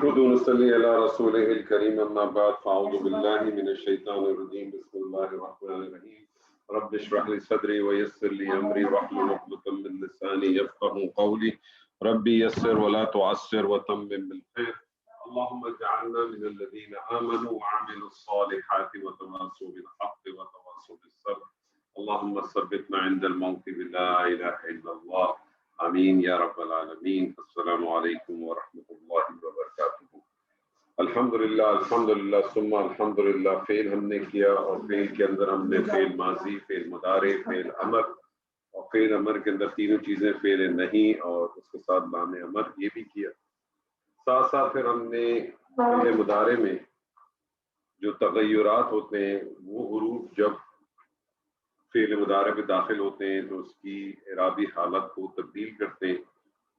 नहमदुहु व नसल्ली अला रसूलिहिल करीम अम्मा बाद फ़अऊज़ु बिल्लाहि मिनश शैतानिर रजीम बिस्मिल्लाहिर रहमानिर रहीम रब्बि इश्रह ली सदरी व यस्सिर ली अमरी वहलुल उक़दतम मिन लिसानी यफ़क़हू क़ौली रब्बी यस्सिर व ला तुअस्सिर व तम्मिम बिल खैर अल्लाहुम्मा इजअलना मिनल लज़ीना आमनू व अमिलुस सालिहाति व तवासौ बिल हक़्क़ि व तवासौ बिस सब्र अल्लाहुम्मा सब्बितना इंदल मौति बिला इलाहा इल्लल्लाह आमीन या रब्बल आलमीन। अस्सलामु अलैकुम व रहमतुल्लाहि व बरकातुहू। अल्हम्दुलिल्लाह सुम्मा अल्हम्दुलिल्लाह। फेल हमने किया और फेल के अंदर हमने फेल माजी, फेल मुदारे, फेल अमर और फेल अमर के अंदर तीनों चीजें फेल नहीं और उसके साथ लामे अमर ये भी किया। साथ साथ फिर हमने फेल मुदारे में जो तगय्युरात होते हैं वो हुरूफ जब फेल मुदारे में दाखिल होते हैं तो उसकी इराबी हालत को तब्दील करते हैं,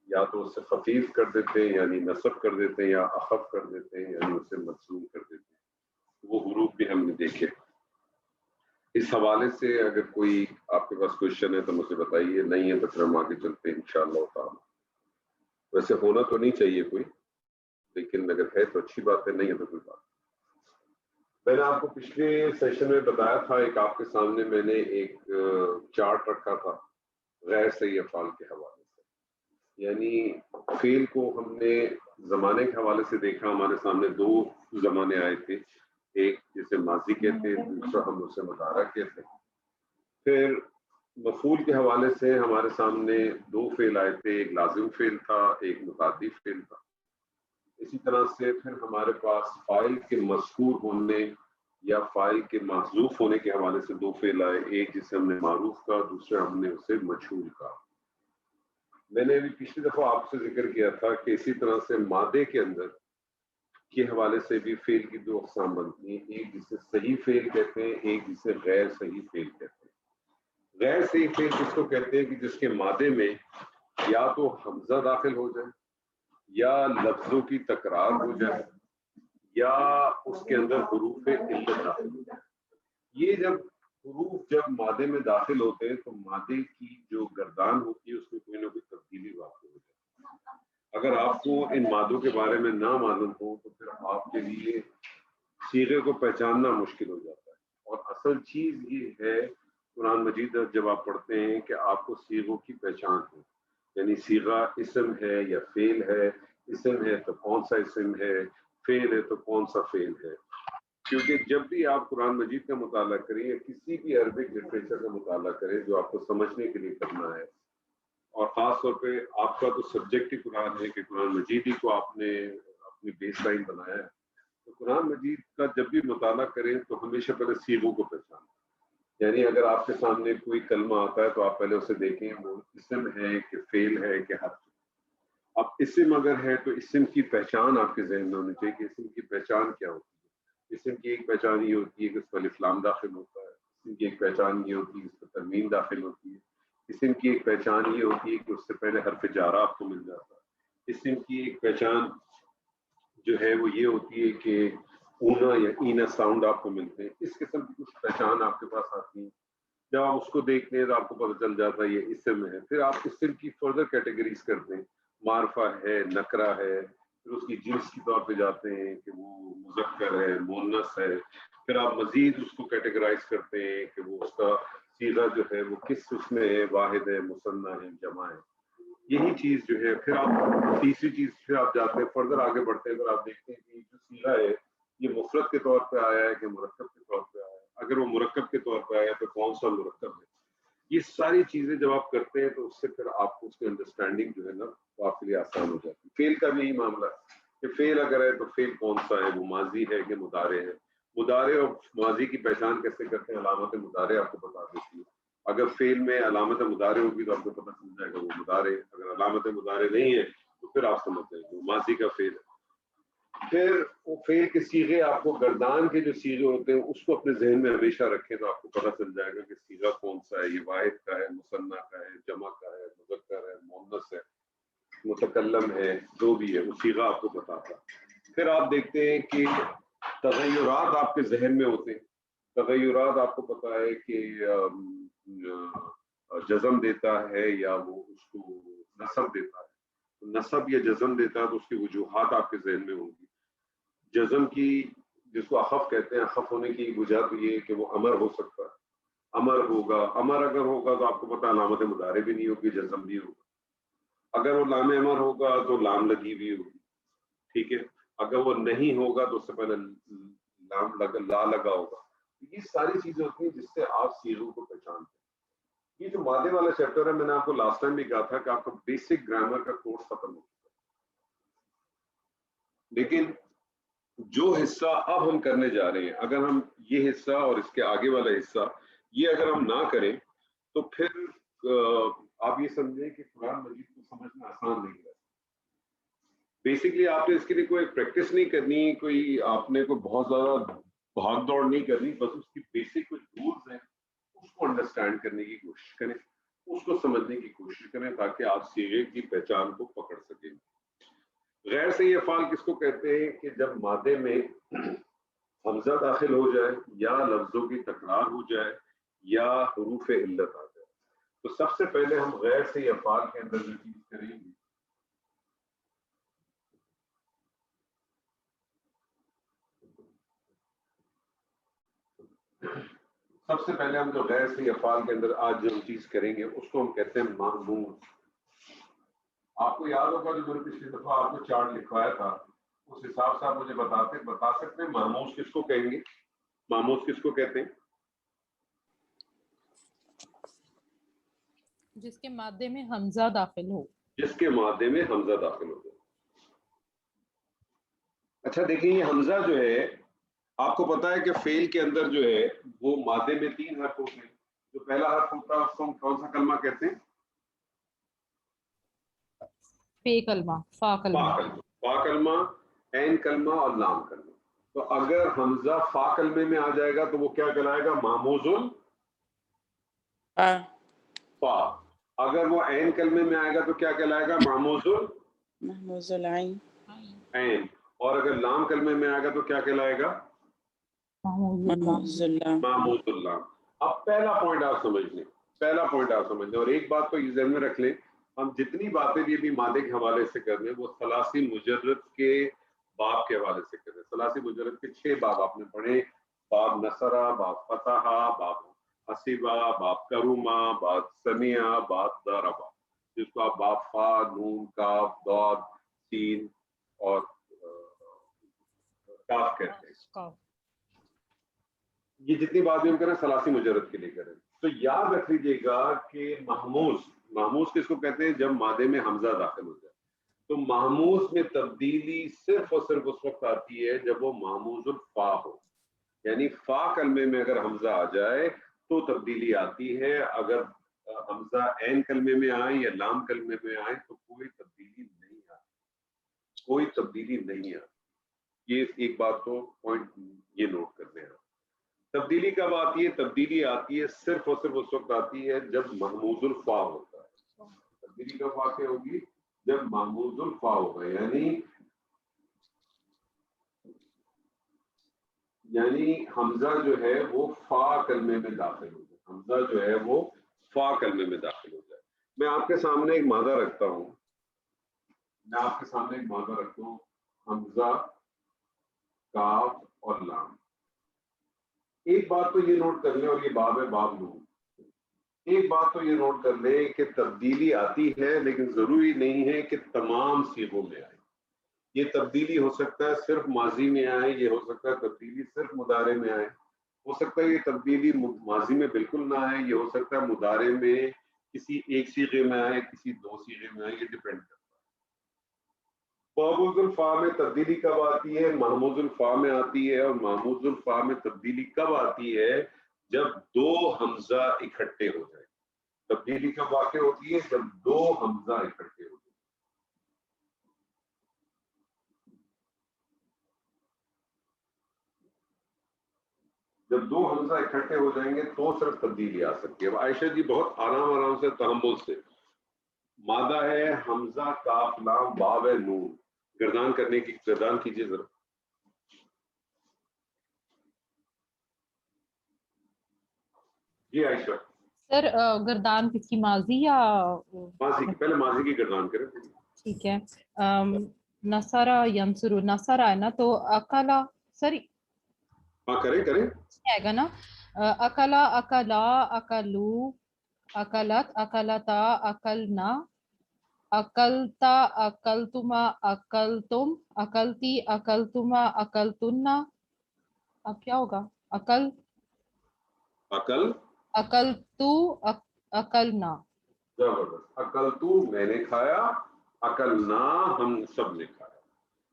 या तो उससे खफीफ कर देते हैं यानी नसब कर देते हैं, या अखफ कर देते हैं यानी उसे मजसूम कर देते हैं। वो हुरूफ भी हमने देखे। इस हवाले से अगर कोई आपके पास क्वेश्चन है तो मुझे बताइए, नहीं है तो फिर हम आगे चलते हैं इंशाअल्लाह ताला। वैसे होना तो नहीं चाहिए कोई, लेकिन अगर है तो अच्छी बात है, नहीं है तो कोई बात। मैंने आपको पिछले सेशन में बताया था, एक आपके सामने मैंने एक चार्ट रखा था गैर सही अफ़ाल के हवाले से, यानी फेल को हमने ज़माने के हवाले से देखा। हमारे सामने दो ज़माने आए थे, एक जिसे माजी कहते हैं, दूसरा हम उसे मुदारा कहते हैं। फिर मफूल के हवाले से हमारे सामने दो फेल आए थे, एक लाजिम फेल था, एक मुताद्दी फेल था। इसी तरह से फिर हमारे पास फाइल के मज़कूर होने या फाइल के महज़ूफ होने के हवाले से दो फेल आए, एक जिसे हमने मारूफ का, दूसरा हमने उसे मजहूल का। मैंने अभी पिछली दफा आपसे जिक्र किया था कि इसी तरह से मादे के अंदर के हवाले से भी फेल की दो अक़साम बनती हैं, एक जिसे सही फेल कहते हैं, एक जिसे गैर सही फेल कहते हैं। गैर सही फेल किसको कहते हैं कि जिसके मादे में या तो हमजा दाखिल हो जाए, या लफ्जों की तकरार हो जाए, या उसके अंदर हुरूफ इल्लत दाखिल हो जाए। ये जब हुरूफ जब मादे में दाखिल होते हैं तो मादे की जो गर्दान होती है उसमें कोई ना कोई तब्दीली वाक़ई हो जाती है। अगर आपको इन मादों के बारे में ना मालूम हो तो फिर आपके लिए सीगे को पहचानना मुश्किल हो जाता है। और असल चीज़ ये है, कुरान मजीद जब आप पढ़ते हैं कि आपको सीगों की पहचान हो, यानी सीगा इसम है या फेल है, इसम है तो कौन सा इसम है, फेल है तो कौन सा फेल है। क्योंकि जब भी आप कुरान मजीद का मुताला करें या किसी भी अरबिक लिटरेचर का मुताला करें जो आपको समझने के लिए करना है, और ख़ास तौर पे आपका तो सब्जेक्ट ही कुरान है कि कुरान मजीद ही को आपने अपनी बेस लाइन बनाया है, तो कुरान मजीद का जब भी मुताला करें तो हमेशा पहले सीगों को पहचानें। यानी अगर आपके सामने कोई कलमा आता है तो आप पहले उसे देखें वो इसम है कि फेल है कि हर्फ। अब इसम अगर है तो इसम की पहचान आपके जहन में होनी चाहिए कि इसम की पहचान क्या होती है। इसम की एक पहचान ये होती है कि उस पर इस्लाम दाखिल होता है। इसम की एक पहचान ये होती है उस पर तरमीम दाखिल होती है। इसम की एक पहचान ये होती है कि उससे पहले हर्फ जारा आपको मिल जाता है। इसम की एक पहचान जो है वो ये होती है कि ऊना या ईना साउंड आपको मिलते हैं। इस किस्म की कुछ पहचान आपके पास आती है। जब आप उसको देखते हैं तो आपको पता चल जाता है ये इसम है। फिर आप इसम की फर्दर कैटेगरीज करते हैं, मारफा है, नकरा है, फिर उसकी जिन्स की तौर पे जाते हैं कि वो मुज़क्कर है, मुअन्नस है। फिर आप मजीद उसको कैटेगराइज करते हैं कि वो उसका सीगा जो है वो किस उसमें है, वाहिद है, मुसन्ना है, जमा है। यही चीज जो है फिर आप तीसरी चीज फिर आप जाते हैं फर्दर आगे बढ़ते हैं, अगर आप देखते हैं कि जो सीगा है ये मुफरद के तौर पे आया है कि मुरक्कब के तौर पे आया है। अगर वो मुरक्कब के तौर पे आया है तो कौन सा मुरक्कब है। ये सारी चीजें जब आप करते हैं तो उससे फिर आपको उसकी अंडरस्टैंडिंग जो है ना वो आपके लिए आसान हो जाती है। फेल का भी यही मामला है कि फेल अगर है तो फेल कौन सा है, वो माजी है कि मुदारे है। मुदारे और माजी की पहचान कैसे करते हैं, अलामत मुदारे आपको बता देती है। अगर फेल में अलामत मुदारे होगी तो आपको पता चल जाएगा वो मुदारे, अगर अलामत मुदारे नहीं है तो फिर आप समझ जाएंगे वो माजी का फेल है। फिर वो फेल के सीगे आपको गर्दान के जो सीगे होते हैं उसको अपने जहन में हमेशा रखें तो आपको पता चल जाएगा कि सीगा कौन सा है, ये वाहिद का है, मुसन्ना का है, जमा का है, मुज़क्कर है, मुअन्नस है, मुतकल्लम है, जो भी है वो सीगा आपको बताता है। फिर आप देखते हैं कि तगय्युरात आपके जहन में होते हैं। तगय्युरात आपको पता है कि जज़म देता है या वो उसको नसब देता है। नसब या जज़म देता है तो उसकी वजूहात आपके जहन में होंगी। जज़म की, जिसको अखफ कहते हैं, अखफ होने की वजह तो ये है कि वो अमर हो सकता है, अमर होगा। अमर अगर होगा तो आपको पता अलामत मुदारे भी नहीं होगी, जज़म भी होगा। अगर वो लाम अमर होगा तो लाम लगी हुई होगी, ठीक है। अगर वो नहीं होगा तो उससे पहले ला लगा होगा। ये सारी चीजें होती हैं जिससे आप सीगों को पहचानते हैं। ये जो मादे वाला चैप्टर है, मैंने आपको लास्ट टाइम भी कहा था कि आपका बेसिक ग्रामर का कोर्स खत्म हो चुका है, लेकिन जो हिस्सा अब हम करने जा रहे हैं, अगर हम ये हिस्सा और इसके आगे वाला हिस्सा ये अगर हम ना करें तो फिर आप ये समझें कि कुरान मजीद को समझना आसान नहीं है। बेसिकली आपने इसके लिए कोई प्रैक्टिस नहीं करनी, कोई आपने कोई बहुत ज्यादा भाग दौड़ नहीं करनी, बस उसकी बेसिक कुछ रूल्स हैं उसको अंडरस्टैंड करने की कोशिश करें, उसको समझने की कोशिश करें ताकि आप सीगे की पहचान को पकड़ सकें। गैर सही अफ़ाल किसको कहते हैं कि जब मादे में हमजा दाखिल हो जाए या लफ्जों की तकरार हो जाए या हुरूफ इल्लत आ जाए। तो सबसे पहले हम गैर सही अफ़ाल के अंदर जो चीज करेंगे, सबसे पहले हम जो गैर सही अफ़ाल के अंदर आज जो चीज करेंगे उसको हम कहते हैं महमूज। आपको याद होगा जो मैंने पिछली दफा आपको चार्ट लिखवाया था, उस हिसाब से आप मुझे बता सकते हैं महमूज किसको कहेंगे? महमूज किसको कहते हैं? जिसके मादे में हमजा दाखिल हो। जिसके मादे में हमजा दाखिल हो जाए। अच्छा देखिए, ये हमजा जो है आपको पता है कि फेल के अंदर जो है वो मादे में 3 हर्फ होते हैं। जो पहला हर्फ होता है उसको हम कौन सा कलमा कहते हैं? फे कलमा, फा कलमा। फा कलमा, ऐन कलमा और लाम कलमा। तो अगर हमजा फा कलमे में आ जाएगा तो वो क्या कहलाएगा? महमूजुल फा। अगर वो ऐन कलमे में आएगा तो क्या कहलाएगा? महमूजुल ऐन। और अगर लाम कलमे में आएगा तो क्या कहलाएगा? महमूजुल लाम। अब पहला पॉइंट आप समझ लें, और एक बात तो ये ज़हन में रख लें, हम जितनी बातें भी मादे के हवाले से कर रहे हैं वो सलासी मुजर्रद के बाब के हवाले से कर रहे हैं। सलासी मुजर्रद के 6 बाब आपने पढ़े, बाब नसरा, बाब फतहा, बाब हसीबा, बाब करुमा, बाब समिया, बाब दरबा, जिसको आप बाब फा, नून, काफ, दाद, सीन और काफ कहते हैं। ये जितनी बात भी हम करें सलासी मुजर्रद के लिए करें। तो याद रख लीजिएगा कि महमूज किसको कहते हैं? जब मादे में हमजा दाखिल हो जाए। तो महमूज में तब्दीली सिर्फ और सिर्फ उस वक्त आती है जब वो महमूजुल फा हो, यानी फा कलमे में अगर हमजा आ जाए तो तब्दीली आती है। अगर हमजा ऐन कलमे में आए या लाम कलमे में आए तो कोई तब्दीली नहीं आती। ये एक बात तो पॉइंट ये नोट करने हैं। तब्दीली कब आती है? तब्दीली आती है सिर्फ और सिर्फ उस वक्त आती है जब महमूजुल फा होता है। तब्दीली कब वाक़ई होगी? जब महमूजुल फा होगा, यानी हमजा जो है वो फा कलमे में दाखिल हो जाए। हमजा जो है वो फा कलमे में दाखिल हो जाए। मैं आपके सामने एक मादा रखता हूँ, हमजा, काफ और लाम। एक बात तो ये नोट कर लें, और ये बाब है बाब नून। एक बात तो ये नोट कर लें कि तब्दीली आती है लेकिन जरूरी नहीं है कि तमाम सीगों में आए। ये तब्दीली हो सकता है सिर्फ माजी में आए, ये हो सकता है तब्दीली सिर्फ मुदारे में आए, हो सकता है ये तब्दीली माजी में बिल्कुल ना आए, ये हो सकता है मुदारे में किसी एक सीगे में आए, किसी 2 सीगे में आए, ये डिपेंड करता है। महमूजुल फा में तब्दीली कब आती है? महमूजुल फा में आती है। और महमूजुल फा में तब्दीली कब आती है? जब 2 हमजा इकट्ठे हो जाए। तब्दीली कब वाक़ई होती है? जब 2 हमजा इकट्ठे हो जाए। जब 2 हमजा इकट्ठे हो जाएंगे तो सिर्फ तब्दीली आ सकती है। अब आयशा जी बहुत आराम से तहम्मुल से, मादा है हमजा, काफ, लाम, बाब है नून, गर्दान कीजिए जरा। जी आयशा। सर गर्दान किसकी, माजी या माजी की? पहले माजी की गर्दान करें। ठीक है। नसरा यंसुरु, नसरा है ना, तो अकला, सॉरी हाँ करें करें। आएगा ना, अकला, अकला, अकलू, अकलत, अकलता, अकलना, अकलता, अकलतुमा, अकलतुम, अकलती, अकलतुमा, अकलतुन्ना। अब क्या होगा? अकल, अकल, अकलतू, अकलना। जबरदस्त। अकल तू मैंने खाया, अकल ना हम सब ने खाया।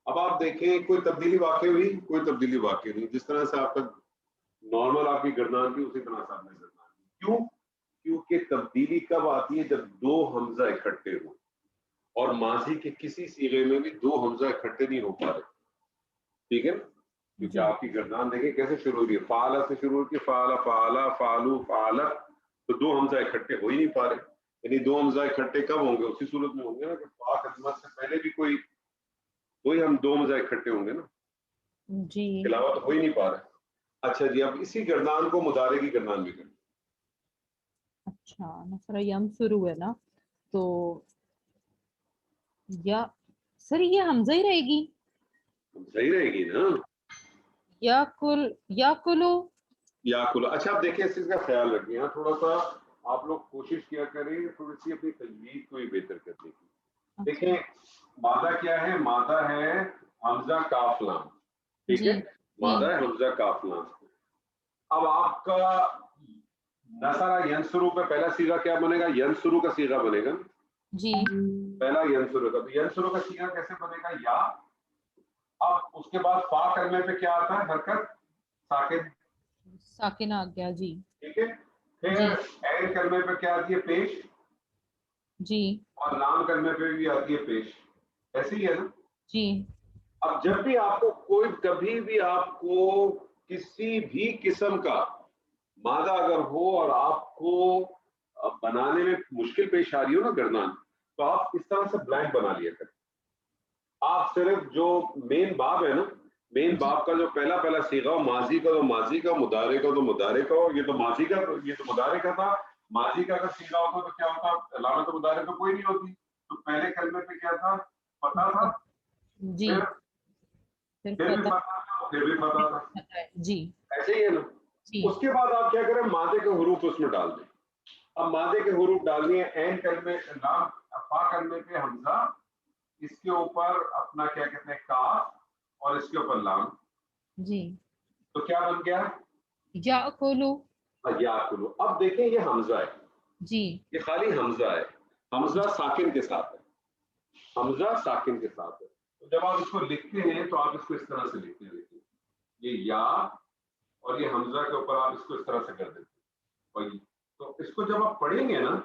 अब आप देखें कोई तब्दीली वाकई हुई? कोई तब्दीली वाकई नहीं। जिस तरह से आपका नॉर्मल आपकी गर्दान थी उसी तरह से आपने गर्दान की। क्यों? क्योंकि तब्दीली कब आती है? जब दो हमजा इकट्ठे हो, और माजी के किसी सीगे में भी दो हमजा इकट्ठे नहीं हो पा रहे, ठीक है? क्योंकि जी आपकी गर्दान देखें कैसे शुरू हुई है, फाला से शुरू हुई, फाला, फाला, फालू, फालत, तो दो हमजा इकट्ठे हो ही नहीं पा रहे। यानी दो हमजा इकट्ठे कब होंगे? उसी सूरत में होंगे ना कि फा कलमा से पहले भी कोई हम दो हमजा इकट्ठे होंगे ना, जी। अलावा तो हो ही नहीं पा रहे। अच्छा जी, अब इसी गर्दान को मुदारे की गर्दान भी करें। अच्छा, नसरा यंसुरु है ना, तो या सर ये हमजा ही रहेगी। सही रहेगी ना? याकुल, याकुलु। याकुल। अच्छा आप देखिए, इस चीज का ख्याल रखिए, यहाँ थोड़ा सा आप लोग कोशिश किया करें थोड़ी सी अपनी तजवीज को ही बेहतर करने की। देखें मादा क्या है? मादा है हमजा काफ लाम, ठीक है? जी मादा जी है हमजा काफ लाम। अब आपका नसरा यंसुरु पे पहला सीगा क्या बनेगा? यंसुरु का सीगा बनेगा जी। पहला यंसुरु का। तो यंसुरु का सीगा कैसे बनेगा? या। अब उसके बाद फा करने पे क्या आता है? हरकत साकिन, साकिन आ गया जी। ठीक है? फिर जी ऐन करने पे क्या आती है? पेश। जी और नाम करने पे भी आती है पेश। ऐसे ही है ना? जी अब जब भी आपको कोई, कभी भी आपको किसी भी किस्म का मादा अगर हो और आपको बनाने में मुश्किल पेश आ रही हो ना गर्दान, तो आप इस तरह से ब्लैंक बना लिया करें। आप सिर्फ जो मेन बाब है ना, मेन जी बाब का जो पहला पहला सीगा हो, माजी का तो माजी का, मुदारे का तो मुदारे का हो। ये तो माजी का, ये तो मुदारे का था। माजी का अगर सीगा होता तो क्या होता? अलामत मुदारे तो कोई नहीं होती। तो पहले कलमे पे क्या था? पता था। जी। फिर फिर फिर भी पता, पता था, फिर भी पता था। पता है जी ऐसे ही है ना? जी। उसके बाद आप क्या करें? मादे के हुरूफ उसमें डाल दें। अब मादे के हुरूफ डालनी है। एन कलमे नाम, फा कलमे पे हमजा, इसके ऊपर अपना क्या कहते हैं काफ, और इसके ऊपर लाम। जी। तो क्या बन गया? याकुलु। याकुलु। अब देखें ये हमजा है, जी ये खाली हमजा है। हमजा साकिन के साथ है, हमजा साकिन के साथ है। तो जब आप इसको लिखते हैं तो आप इसको इस तरह से लिखते हैं। देखिए ये या, और ये हमजा के ऊपर आप इसको इस तरह से कर देते हैं। और तो इसको जब आप पढ़ेंगे ना,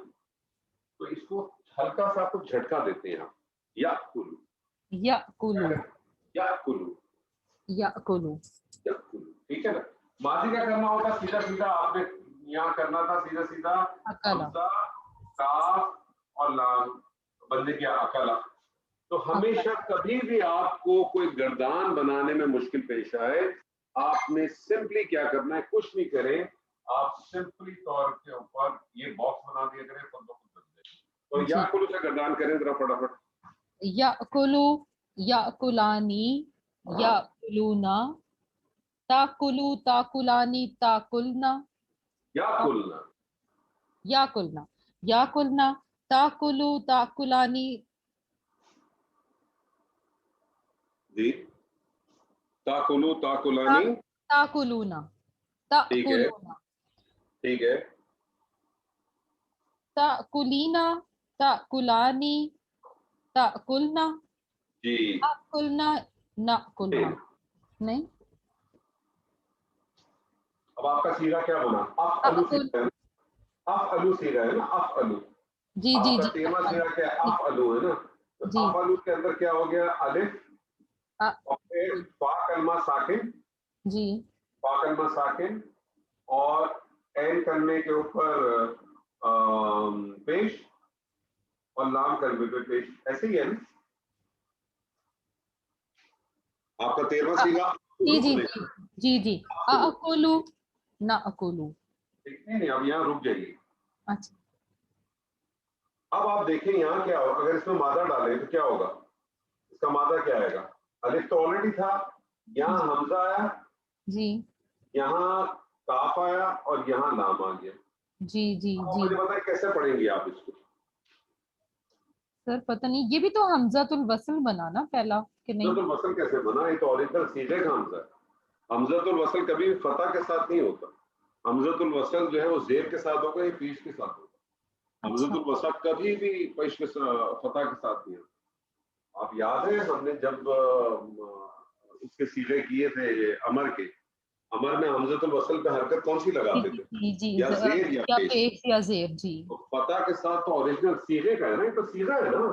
तो इसको हल्का सा आपको झटका देते हैं आप। याकुलु, याकुलु, याकुलु, याकुलु। याकुलु, ठीक है ना? माजी का करना होगा सीधा सीधा, आपने यहाँ करना था सीधा सीधा अकला। हमजा, काफ और लाम, बंदे क्या? अकला। तो हमेशा कभी भी आपको कोई गर्दान बनाने में मुश्किल पेश आए, आपने सिंपली क्या करना है? कुछ नहीं करें, आप सिंपली तौर के ऊपर ये बॉक्स बना दिया करें, खुद ब खुद बन जाए। तो जी। याकुलु से गर्दान करें जरा फटाफट। याकुलु, याकुलानी, याकुलूना, ताकुलु, ताकुलानी, ताकुलना, याकुलना, याकुलना, याकुलना, ताकुलु, ताकुलानी। जी, ताकुलु, ता, ताकुलानी, ताकुलूना, ठीक है, ताकुलूना, ठीक है, ताकुलीना, ताकुलानी, ताकुलना, जी। ताकुलना, नाकुलना। नहीं, अब आपका सीधा क्या बना? अफ अलू ताकुल। सीधा है ना? अफ अलू सीधा है ना? अफ अलू। जी जी आपका जी। तेरहवां सीधा क्या है? अफ अलू है ना? तो जी। अफ अलू के अंदर क्या हो गया? अलिफ, आ, और फिर फा कलमा साकिन, जी फा कलमा साकिन, और एन कलमे के ऊपर पेश, और लाम कलमे पे पेश। ऐसे ही है ना? आपका 13वां आ, सीगा जी जी बनेगा। जी जी जी। अकुलु, ना अकुलु। नहीं नहीं, अब यहाँ रुक जाइए। अच्छा अब आप देखें यहाँ क्या होगा, अगर इसमें मादा डालें तो क्या होगा, इसका मादा क्या आएगा, अलिफ तो ऑलरेडी था, यहाँ हमजा आया, जी यहाँ काफ आया और यहाँ लाम आ गया। जी जी अब जी मुझे बताएं कैसे पढ़ेंगे आप इसको। सर पता नहीं, ये भी तो हमजातुल वसल बना ना पहला कि नहीं? हमजातुल वसल कैसे बना, ये तो ओरिजिनल सीधे का हमजा है। हमजातुल वसल कभी भी फतह के साथ नहीं होता, हमजातुल वसल जो है वो जेर के साथ होगा, ये पेश के साथ होगा। अच्छा हमजातुल वसल कभी भी पेश के फतह के साथ नहीं होता। आप याद है हमने जब उसके सीधे किए थे ये अमर के, अमर में हमजातुल वसल पे हरकत कौन सी जी लगाते जी थे, जी जी, या जेर या या पेश। पेश या जेर जी तो फतह के साथ तो ओरिजिनल सीगे का है ना, ये तो सीगा है ना,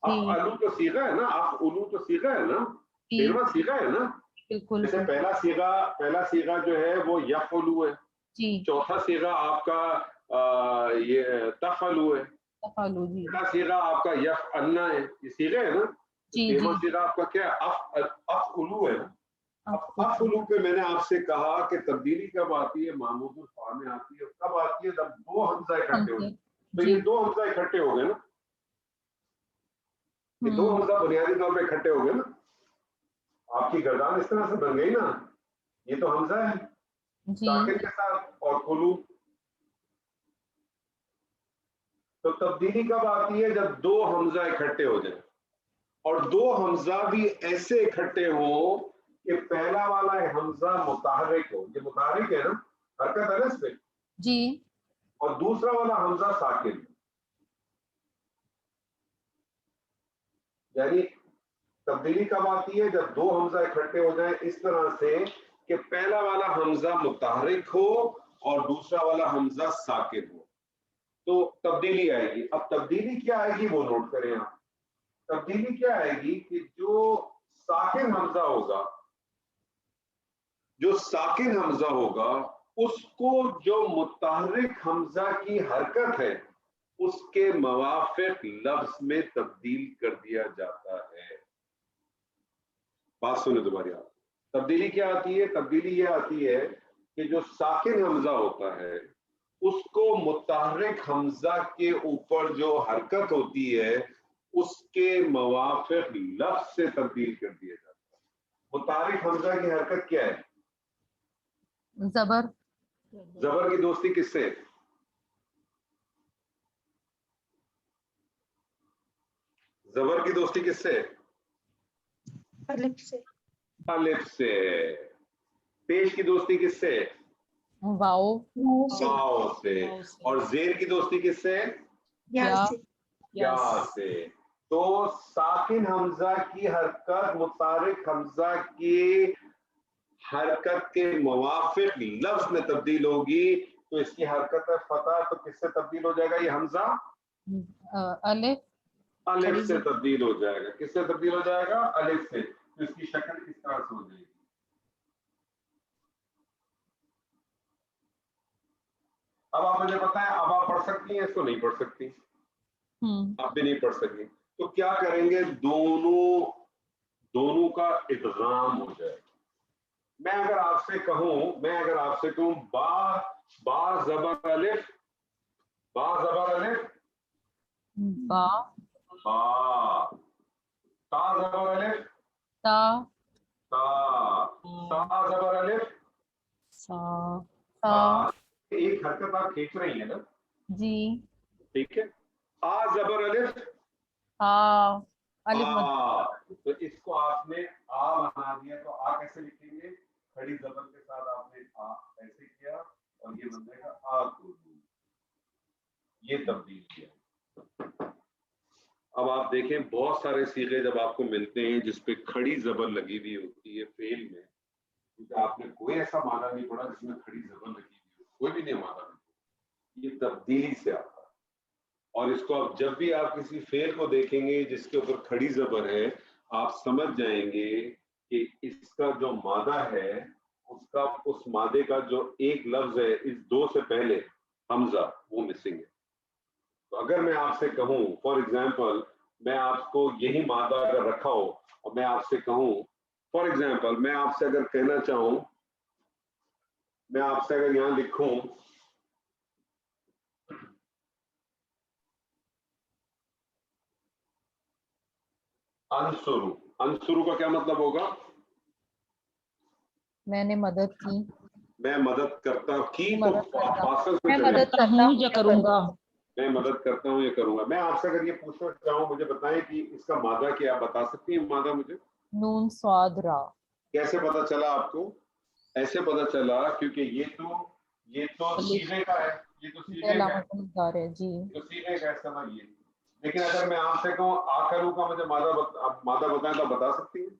जी आप अलू तो सीगा है ना, आप उलू तो सीगा है ना, जी तेरवा सीगा है ना। बिल्कुल जैसे पहला सीगा जो है वो यफलू है, जी चौथा सीगा आपका ये तफलू है, तफालू जी छठा सीगा आपका यफ अन्ना है, ये सीगा है ना। तो जी तेरवा जी सीगा आपका क्या है, अफ उलू है ना। अब आपको अफ उलू पे मैंने आपसे कहा कि तब्दीली कब आती है, मामूदुल फा में आती है, कब आती है जब दो हमजा इकट्ठे हो, हमसे तो जी ये दो हमजा इकट्ठे हो गए ना, ये दो हमजा बुनियादी तौर पे इकट्ठे हो गए ना, आपकी गर्दान इस तरह से बन गई ना, ये तो हमजा है जी साकिन के साथ और कुलू। तो तब्दीली कब आती है, जब दो हमजा इकट्ठे हो जाए, और दो हमजा भी ऐसे इकट्ठे हो कि पहला वाला हमजा मुताहरिक हो, ये मुताहरिक है ना, हरकत है ना इस पे, जी और दूसरा वाला हमजा साकिन, यानी तब्दीली कब आती है, जब दो हमजा इकट्ठे हो जाए इस तरह से कि पहला वाला हमजा मुताहरिक हो और दूसरा वाला हमजा साकिन हो, तो तब्दीली आएगी। अब तब्दीली क्या आएगी वो नोट करें आप, तब्दीली क्या आएगी कि जो साकिन हमजा होगा, जो साकिन हमजा होगा उसको जो मुताहरिक हमजा की हरकत है उसके मवाफिक लफ्ज में तब्दील कर दिया जाता है। बात सुने दोबारा आप, तब्दीली क्या आती है, तब्दीली ये आती है कि जो साकिन हमजा होता है उसको मुताहरिक हमजा के ऊपर जो हरकत होती है उसके मवाफिक लफ्ज से तब्दील कर दिया जाता है। मुताहरिक हमजा की हरकत क्या है, जबर जबर की दोस्ती किससे, जबर की दोस्ती किससे, अलिफ से। अलिफ से। पेश की दोस्ती किससे, वाओ वाव से। वाव से। और जेर की दोस्ती किससे, या या से। या से। तो साकिन हमजा की हरकत मुतारिक हमजा की हरकत के मुवाफिक लफ्ज में तब्दील होगी, तो इसकी हरकत है फतह, तो किससे तब्दील हो जाएगा ये हमजा, अलिफ अलिफ से तब्दील हो जाएगा। किससे तब्दील हो जाएगा, अलिफ से। तो इसकी शक्ल किस तरह से हो जाएगी, अब आप मुझे बताएं, अब आप पढ़ सकती हैं इसको, नहीं पढ़ सकती, आप भी नहीं पढ़ सकती, तो क्या करेंगे, दोनों दोनों का इदगाम हो जाएगा। मैं अगर आपसे कहूं बा बा जबर अलिफ, बा जबर अलिफ, बा बा, ता जबर अलिफ, ता ता, सा जबर अलिफ, सा सा। सा एक हरकत आप खींच रही है ना, जी ठीक है। आ जबर अलिफ, हा अलिफ मद आ, तो इसको आपने आ बना दिया, तो आ कैसे लिखेंगे, खड़ी जबर के साथ आपने आ ऐसे किया और ये बन जाएगा आ कुलू, ये तब्दील किया। अब आप देखें बहुत सारे सीगे जब आपको मिलते हैं जिसपे खड़ी जबर लगी हुई होती है फेल में, क्योंकि आपने कोई ऐसा माना नहीं पड़ा जिसमें खड़ी जबर लगी हुई हो, कोई भी नहीं माना, ये तब्दीली से आता है। और इसको आप जब भी आप किसी फेल को देखेंगे जिसके ऊपर खड़ी जबर है, आप समझ जाएंगे कि इसका जो मादा है उसका, उस मादे का जो एक लफ्ज है इस दो से पहले हमजा, वो मिसिंग है। तो अगर मैं आपसे कहूं, फॉर एग्जाम्पल मैं आपको यही मादा अगर रखा हो और मैं आपसे कहूं, फॉर एग्जाम्पल मैं आपसे अगर कहना चाहूं, मैं आपसे अगर यहां लिखूं अंसुरु, अंसुरु का क्या मतलब होगा? मैंने मदद की, मैं मदद करता की, तो मदद करता हूँ, पास्ट में मैं चलेगा। मदद करता हूँ या करूंगा। मैं मदद करता हूँ या करूंगा। मैं आपसे अगर ये पूछना चाहूँ, मुझे बताएं कि इसका मादा क्या, आप बता सकती हैं मादा मुझे? नून स्वाद रा। कैसे पता चला आपको? ऐसे पता चला क्योंकि ये तो सीधे का है, ये तो सीधे का है, अलामतदार है जी। तो सीधे का है, समझिए। लेकिन अगर मैं आपसे कहूँ आकलू का मुझे मादा बताएं, तो बता सकती हैं?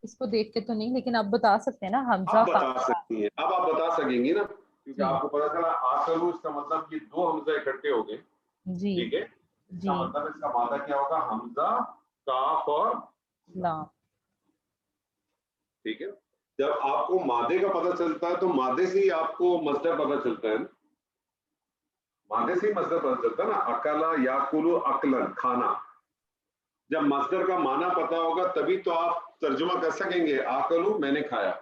इसको देख के तो नहीं, लेकिन आप बता सकते हैं ना, हमजा आप बता सकती हैं, अब आप बता सकेंगी ना, क्योंकि जी। आपको पता चला आकलू, इसका मतलब ये दो हमजा इकट्ठे हो गए, जी ठीक है। जी इसका मतलब इसका मादा क्या होगा? हमजा, काफ और लाम। ठीक है। जब आपको मादे का पता चलता है तो मादे से ही आपको मस्दर पता चलता है ना, मादे से ही मस्दर पता चलता है ना। अकला याकुलु अकलन, खाना। जब मस्दर का माना पता होगा तभी तो आप तर्जुमा कर सकेंगे, आकलू मैंने खाया,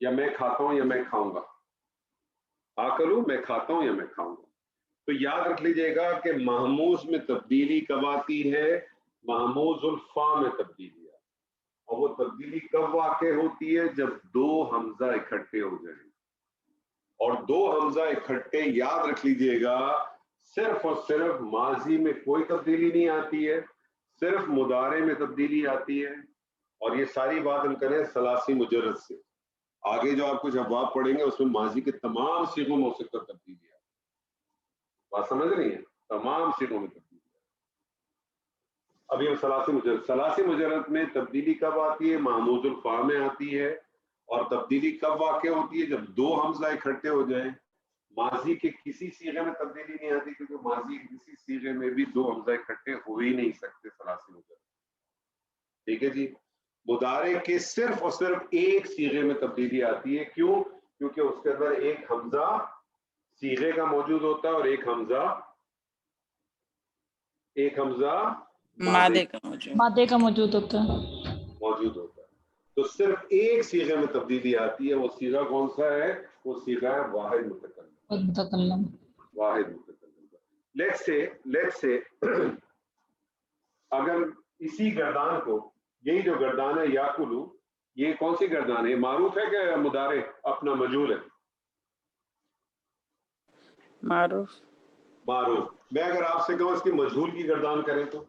या मैं खाता हूं या मैं खाऊंगा। आकलू मैं खाता हूं या मैं खाऊंगा। तो याद रख लीजिएगा कि महमूज में तब्दीली कब आती है? महमूजुल फा में तब्दीली है, और वो तब्दीली कब वाक़े होती है? जब दो हमजा इकट्ठे हो जाए। और दो हमजा इकट्ठे, याद रख लीजिएगा, सिर्फ और सिर्फ माजी में कोई तब्दीली नहीं आती है, सिर्फ मुदारे में तब्दीली आती है। और ये सारी बात हम करें सलासी मुजर्रद से। आगे जो आप कुछ अबवाब पढ़ेंगे उसमें माजी के तमाम सीगों में हो सकता तब्दीली है। बात समझ रही है? तमाम सीगों में तब्दीली है। अभी हम सलासी मुजर्रद में तब्दीली कब आती है? महमूजुल फा में आती है। और तब्दीली कब वाक़े होती है? जब दो हमजा इकट्ठे हो जाए। माजी के किसी सीगे में तब्दीली नहीं आती, क्योंकि माजी के किसी सीगे में भी दो हमजा इकट्ठे हो ही नहीं सकते सलासी मुजर्रद, ठीक है जी। मुदारे के सिर्फ और सिर्फ एक सीगे में तब्दीली आती है। क्यों? क्योंकि उसके अंदर एक हमजा सीगे का मौजूद होता है और एक हमजा मादे का मौजूद होता है। मौजूद होता है। तो सिर्फ एक सीगे में तब्दीली आती है। वो सीगा कौन सा है? वो सीगा है वाहिद मुतकल्लम। वाहिद मुतकल्लम। लेट्स से अगर इसी गर्दान को, यही जो गर्दान है याकुलू, ये कौन सी गर्दान है? मारूफ है कि मुदारे अपना मजहूल है? मारूफ। मारूफ। मैं अगर आपसे कहूं इसकी मजहूल की गर्दान करें तो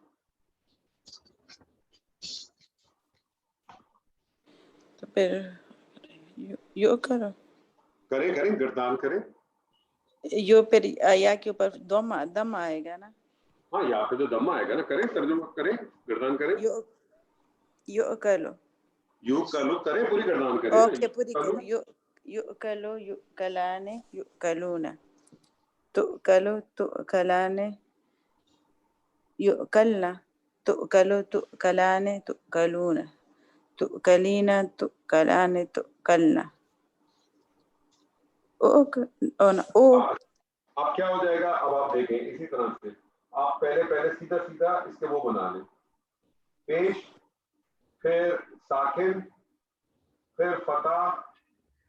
फिर यो करो, करें गर्दान करें। यो फिर या के ऊपर दम आएगा ना। हाँ, यहाँ पे जो दम आएगा ना, करें तर्जुमा करें, गर्दान करें। यो कर लो, करें, पूरी गर्दान करें। ओके पूरी करो। यो कर लो, यो कलाने, यो कलूना, तो कलो तो कलाने, यो कलना, तो कलो तो कलाने, तो कलूना, तो कलीना, तो कलाने, तो कलना। अब क्या हो जाएगा? अब आप देखें, इसी तरह से आप पहले सीधा इसके वो बना लें, पेश, फिर साकिन, फिर फता,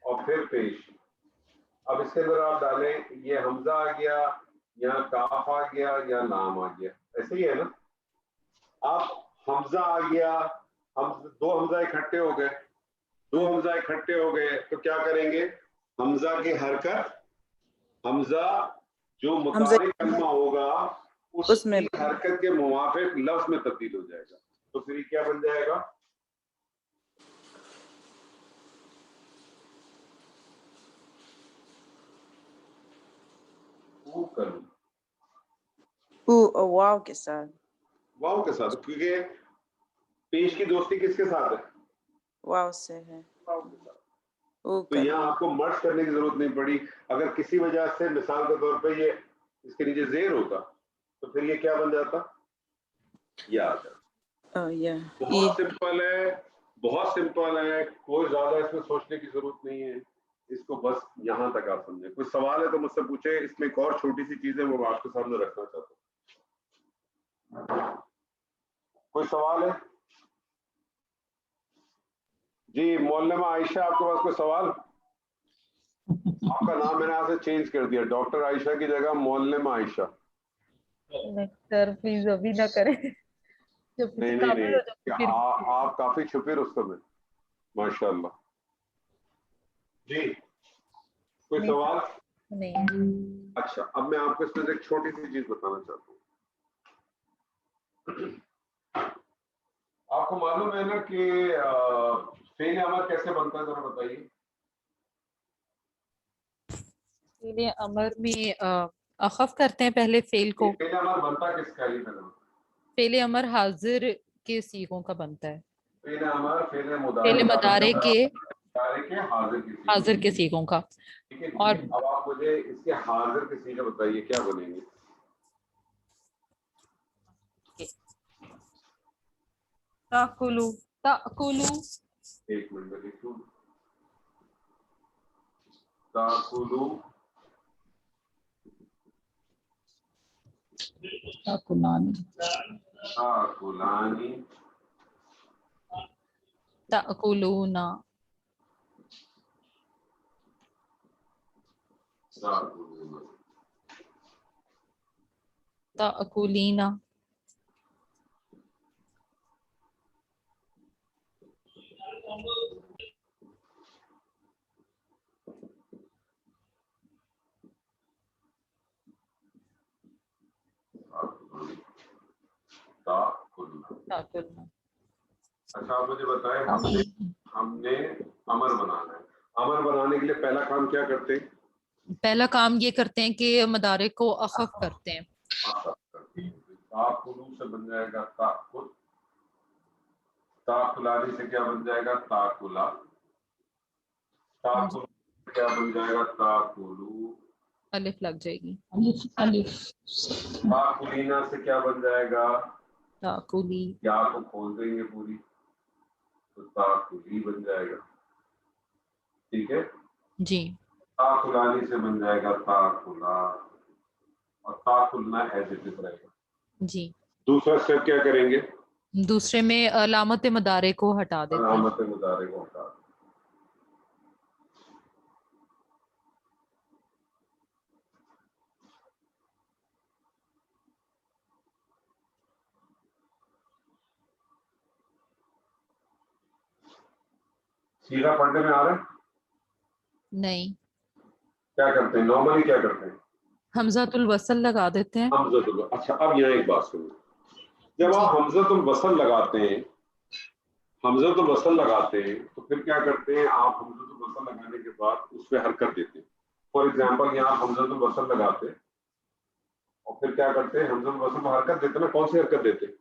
और फिर पेश। अब इसके अंदर आप डालें, ये हमजा आ गया, यहाँ काफ आ गया, या लाम आ गया, ऐसे ही है ना। अब हमजा आ गया, हम दो हमजा इकट्ठे हो गए, तो क्या करेंगे? हमजा की हरकत, हमजा जो मुतारिक कलमा होगा उसमें हरकत के मुवाफिक लफ्ज में तब्दील हो जाएगा। तो फिर क्या बन जाएगा? वाव के साथ, क्योंकि पेश की दोस्ती किसके साथ है? वाव से है। वाव के साथ। तो यहाँ आपको मर्ज करने की जरूरत नहीं पड़ी। अगर किसी वजह से मिसाल के तौर पे ये इसके नीचे जेर होता तो फिर ये क्या बन जाता? ये आ जाता। बहुत सिंपल है, कोई ज्यादा इसमें सोचने की जरूरत नहीं है। इसको बस यहाँ तक आप समझे। कोई सवाल है तो मुझसे पूछे। इसमें एक और छोटी सी चीज है, वो आपके सामने रखना चाहता हूँ। कोई सवाल है जी? मौलमा आयशा, आपके पास कोई सवाल? आपका नाम मैंने यहाँ से चेंज कर दिया, डॉक्टर आयशा की जगह मौलमा आयशा। सर प्लीज अभी ना करें। जब किसी नहीं नहीं काबिल नहीं, हो जाओ क्या फिर आप काफी छुपे रुस्तम में, माशाल्लाह। जी कोई नहीं सवाल? नहीं। अच्छा, अब मैं आपको इसमें से एक छोटी सी चीज बताना चाहता हूँ। आपको मालूम है ना कि फेल अमर कैसे बनता है, जरा बताइए। इसलिए अमर में अखफ करते हैं पहले फेल को। फेल अमर बनता किसका, ये पहले बताओ। फेल अमर हाजिर के सीगों का बनता है। फेल अमर, फेल फेल मुदारे, मदारे के मुदारे के हाजिर की सीगा। हाजिर के सीगों का। ठीक है, और अब आप मुझे इसके हाजिर की सीगा बताइए क्या बनेंगे। ताकुलू, ताकुलू, एक मिनट में लिखूं। ताकुलू, ताकुलानी, ताकुलानी, ताकुलूना, ताकुलूना, ताकुलीना, ताकुलना। ताकुलना। अच्छा, आप मुझे बताएं, हमने अमर बनाना है। अमर बनाने के लिए पहला काम क्या करते हैं? पहला काम ये करते हैं कि मदारे को अखफ करते हैं। ताकुलू से बन जाएगा ताकुल, ताकुलानी से क्या बन जाएगा, ताकुला, ताकुल क्या बन जाएगा, ताकुलू, अलिफ लग जाएगी, अलिफ अलिफ। ताकुलीना से क्या बन जाएगा, ताकुली, या तो खोल देंगे पूरी तो ताकुली बन जाएगा। ठीक है, जी ताकुलानी से बन जाएगा ताकुला, और ताकुलना एज इट इज रहेगा। जी। दूसरा स्टेप क्या करेंगे, दूसरे में अलामत मदारे को हटा देते हैं। अलामत मुदारे को हटा दें। सीधा पढ़ने में आ रहा है? नहीं, क्या करते हैं नॉर्मली, क्या करते हैं, हमजातुल वसल लगा देते हैं। हमजतुल। अच्छा, अब यहाँ एक बात सुनो, जब जी। आप हमजतुल वसल लगाते हैं, हमजतुल वसल लगाते हैं तो फिर क्या करते हैं, आप हमजतुल वसल लगाने के बाद उस पर हरकत देते हैं। फॉर एग्जाम्पल, यहाँ आप हमजतुल वसल लगाते हैं और फिर क्या करते हैं, हमजतुल वसल पर हरकत देते हैं ना, कौन सी हरकत देते हैं,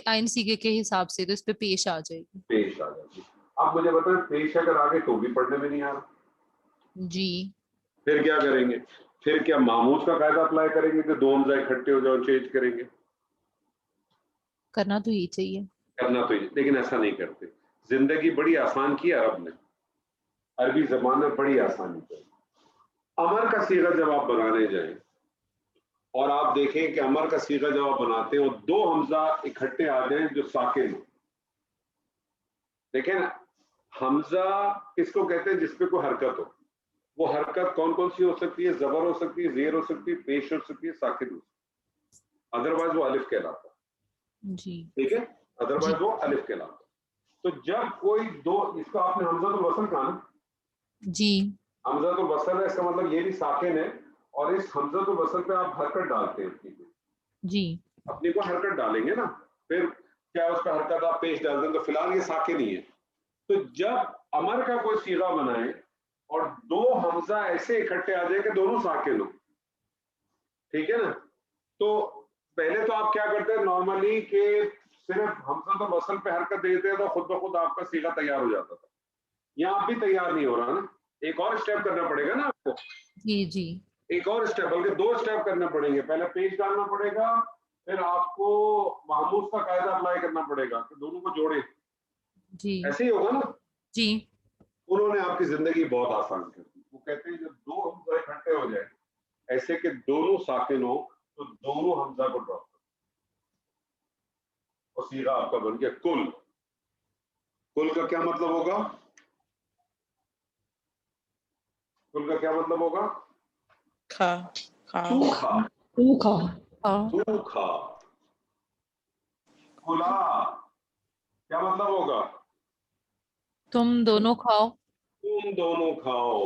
आइन सीगे के हिसाब से तो इस पे पेश आ जाएगी। पेश आ जाती है। आप मुझे बताएं, पेश अगर आगे तो भी पढ़ने में नहीं आ रहा, जी। फिर क्या करेंगे, फिर क्या मामूज का कायदा अप्लाई करेंगे कि दो हमजा इकट्ठे हो जाओ, चेंज करेंगे? करना तो यही चाहिए। करना तो, लेकिन ऐसा नहीं करते। जिंदगी बड़ी आसान की अरब ने, अरबी जबान में बड़ी आसानी की। अमर का सीगा जब आप बनाने जाएं और आप देखें कि अमर का सीगा जब आप बनाते हैं और दो हमजा इकट्ठे आ जाएं जो साकिन हो, देखें ना, हमजा किसको कहते हैं, जिसपे कोई हरकत हो। वो हरकत कौन कौन सी हो सकती है, जबर हो सकती है, जेर हो सकती है, पेश हो सकती है, साकिन हो सकती है, अदरवाइज वो अलिफ कहलाता है। जी ठीक है, जी अदरवाइज वो अलिफ कहलाता है। तो जब कोई दो, इसको आपने हमजा तो वसल कहा ना, जी हमजा तो वसल है, इसका मतलब ये भी साकिन है, और इस हमजा तो वसल पे आप हरकत डालते हैं अपनी को, जी अपनी को हरकत डालेंगे ना, फिर क्या उस पर हरकत आप पेश डाल दें, तो फिलहाल ये साकिन ही है। तो जब अमर का कोई सीगा बनाए और दो हमजा ऐसे इकट्ठे आ जाए कि दोनों साकिन हो, ठीक है ना, तो पहले तो आप क्या करते हैं नॉर्मली कि सिर्फ हमजा तो वसल पे हरकत देते हैं तो खुद ब खुद आपका सीगा तैयार हो जाता था। यहाँ भी तैयार नहीं हो रहा ना, एक और स्टेप करना पड़ेगा ना आपको, जी जी एक और स्टेप, बल्कि दो स्टेप करने पड़ेंगे। पहले पेज डालना पड़ेगा, फिर आपको महमूद का कायदा अप्लाई करना पड़ेगा कि दोनों को जोड़े। जी ऐसे ही होगा ना। जी। उन्होंने आपकी जिंदगी बहुत आसान कर दी। वो कहते हैं जब दो हमजा इकट्ठे हो जाए ऐसे कि दोनों साकिन हो, तो दोनों हमजा को ड्रॉप करो और सीगा आपका बन गया कुल। कुल का क्या मतलब होगा, कुल का क्या मतलब होगा, खा खा सूखा, सूखा। हाँ सूखा। कुला क्या मतलब होगा? तुम दोनों खाओ। तुम दोनों खाओ।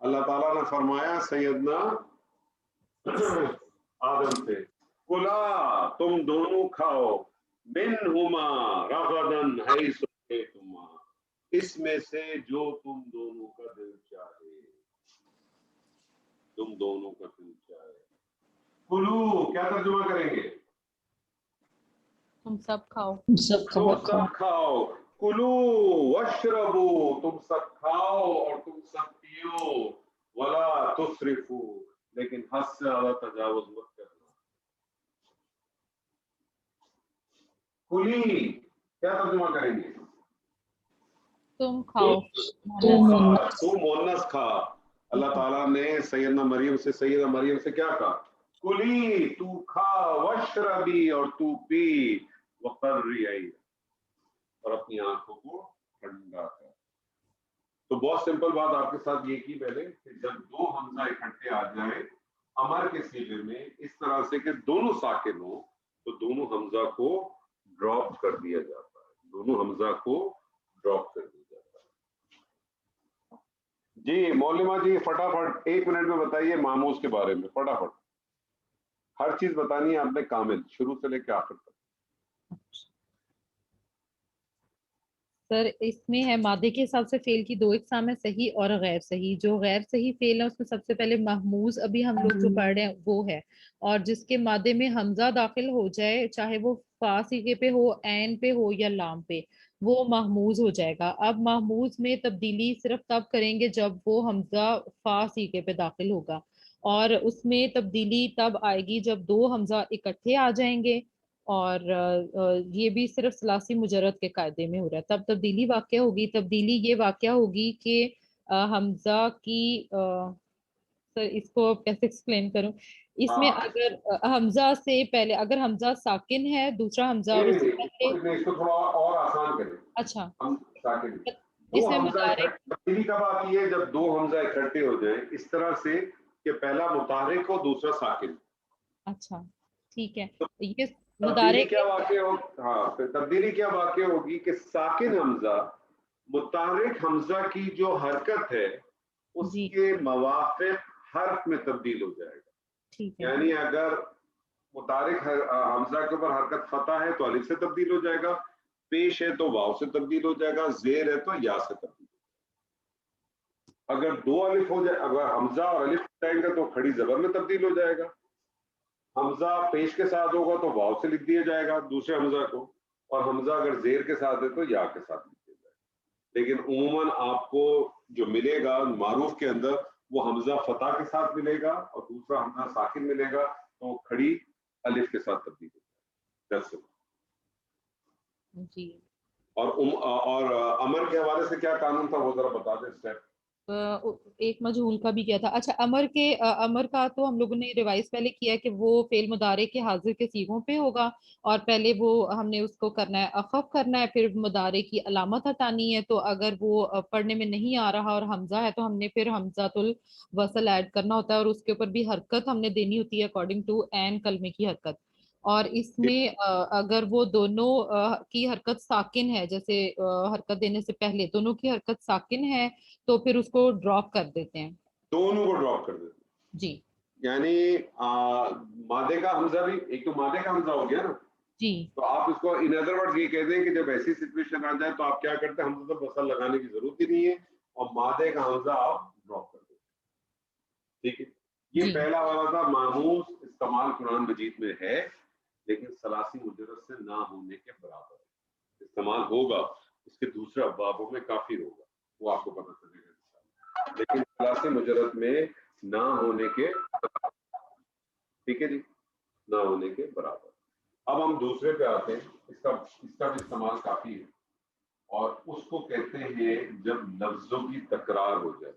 अल्लाह ताला ने फरमाया सैयदना आदम से, कुला तुम दोनों खाओ, मिनहुमा रगदन हैसु शि'तुमा, इसमें से जो तुम दोनों का दिल चाहे, तुम दोनों का दिल चाहे। कुलू क्या तर्जुमा करेंगे? तुम सब खाओ। तुम सब तुम खाओ। सब खाओ। कुलू वशरबू, तुम सब खाओ और तुम सब पियो, वला तुसरिफू, लेकिन हद से ज्यादा तजावुज मत करना। कुली क्या तर्जुमा करेंगे? तुम खाओ। तू मोनस खा। अल्लाह ताला ने सैयदना मरियम से क्या कहा? कुली तू खा, वशरबी और तू पी, वक़र्री ऐन और अपनी आंखों को ठंडा कर। तो बहुत सिंपल बात आपके साथ ये की मैंने कि जब दो हमजा इकट्ठे आ जाए अमर के सीगे में इस तरह से कि दोनों साकिन हो, तो दोनों हमजा को ड्रॉप कर दिया जाता है, दोनों हमजा को ड्रॉप कर दिया जाता है। जी मौलिमा जी फटाफट 1 मिनट में बताइए मामूज के बारे में, फटाफट हर चीज बतानी है आपने कामिल, शुरू से लेकर आखिर तक। सर इसमें है मादे के हिसाब से फेल की 2 इकसाम है, सही और गैर सही। जो गैर सही फेल है उसमें सबसे पहले महमूज अभी हम लोग जो पढ़ रहे हैं वो है, और जिसके मादे में हमजा दाखिल हो जाए चाहे वो फा सीगे पे हो, ऐन पे हो या लाम पे, वो महमूज हो जाएगा। अब महमूज में तब्दीली सिर्फ तब करेंगे जब वो हमजा फा सीगे पे दाखिल होगा, और उसमें तब्दीली तब आएगी जब 2 हमजा इकट्ठे आ जाएंगे, और ये भी सिर्फ सलासी मुजरद के कायदे में हो रहा है। तब तब्दीली वाक़या होगी। तब्दीली ये वाक़या होगी कि हमजा की सर इसको अब कैसे एक्सप्लेन करूं, इसमें अगर हमजा से पहले अगर हमजा साकिन है, दूसरा हमजा उससे पहले, इसको थोड़ा और आसान करें। अच्छा हम साकिन दो इसमें हमजा मुतारिक, तब्दीली कब आती है? जब दो हमजा इकट्ठे हो जाए इस तरह से कि पहला मुतारिक हो दूसरा साकिन। अच्छा ठीक है, ये तब्दीली मुतारिक क्या वाक़या हो? हाँ, फिर तब्दीली क्या वाक़या होगी कि साकिन हमजा मुतारिक हमजा की जो हरकत है उसके मवाफिक हर्फ में तब्दील हो जाएगा। ठीक है, यानी अगर मुतारिक हमजा के ऊपर हरकत फतह है तो अलिफ से तब्दील हो जाएगा, पेश है तो वाव से तब्दील हो जाएगा, जेर है तो या से तब्दील हो जाएगा। अगर दो अलिफ हो जाए, अगर हमजा और अलिफ जाएंगे तो खड़ी जबर में तब्दील हो जाएगा। हमजा पेश के साथ होगा तो वाव से लिख दिया जाएगा दूसरे हमजा को, और हमजा अगर जेर के साथ है तो या के साथ लिख दिया जाएगा। लेकिन उमूमन आपको जो मिलेगा मारूफ के अंदर वो हमजा फतह के साथ मिलेगा और दूसरा हमजा साकिन मिलेगा, तो खड़ी अलिफ के साथ तब्दील हो जाएगा। जी। और अमर के हवाले से क्या कानून था वो जरा बता दें स्टेप। एक मजहूल का भी किया था। अच्छा अमर का तो हम लोगों ने रिवाइज पहले किया कि वो फेल मुदारे के हाजिर के सीगों पे होगा, और पहले वो हमने उसको करना है अखफ करना है, फिर मुदारे की अलामत हटानी है। तो अगर वो पढ़ने में नहीं आ रहा और हमजा है तो हमने फिर हमजातुल वसल ऐड करना होता है, और उसके ऊपर भी हरकत हमने देनी होती है अकॉर्डिंग टू एन कलमे की हरकत। और इसमें अगर वो दोनों की हरकत साकिन है, जैसे हरकत देने से पहले दोनों की हरकत साकिन है, तो फिर उसको ड्रॉप कर देते हैं, दोनों को ड्रॉप कर देते हैं जी। यानी मादे का हमजा भी, एक तो मादे का हमजा हो गया ना जी, तो आप इसको इन अदर वर्ड्स ये कहते हैं कि जब ऐसी सिचुएशन आ जाए तो आप क्या करते हैं, हमजा तो वसल लगाने की जरूरत ही नहीं है और मादे का हमजा आप ड्रॉप कर देते हैं। ठीक है, ये जी। पहला वाला था मामूज इस्तेमाल कुरान मजीद में है, लेकिन सलासी मुजरद से ना होने के बराबर है। इस्तेमाल होगा उसके दूसरे अब्वाबों में काफी होगा, वो आपको पता चलेगा, लेकिन सलासी मुजरद में ना होने के, ठीक है जी, ना होने के बराबर। अब हम दूसरे पे आते हैं, इसका भी इस्तेमाल काफी है और उसको कहते हैं जब लफ्जों की तकरार हो जाए,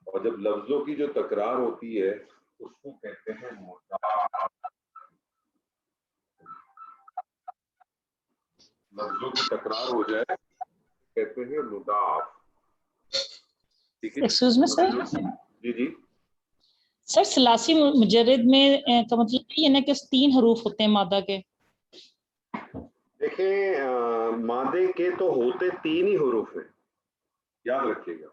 और जब लफ्जों की जो तकरार होती है उसको कहते हैं मुदाफ। लफ्जों की तकरार हो जाए कहते हैं मुदाफ। ठीक है, एक्सक्यूज मी सर। जी जी सर सलासी मुजर्रद में का मतलब ये ना कि 3 हरूफ होते हैं मादा के। دیکھیں مادے کے تو ہوتے 3 ہی حروف ہیں، یاد رکھیے گا،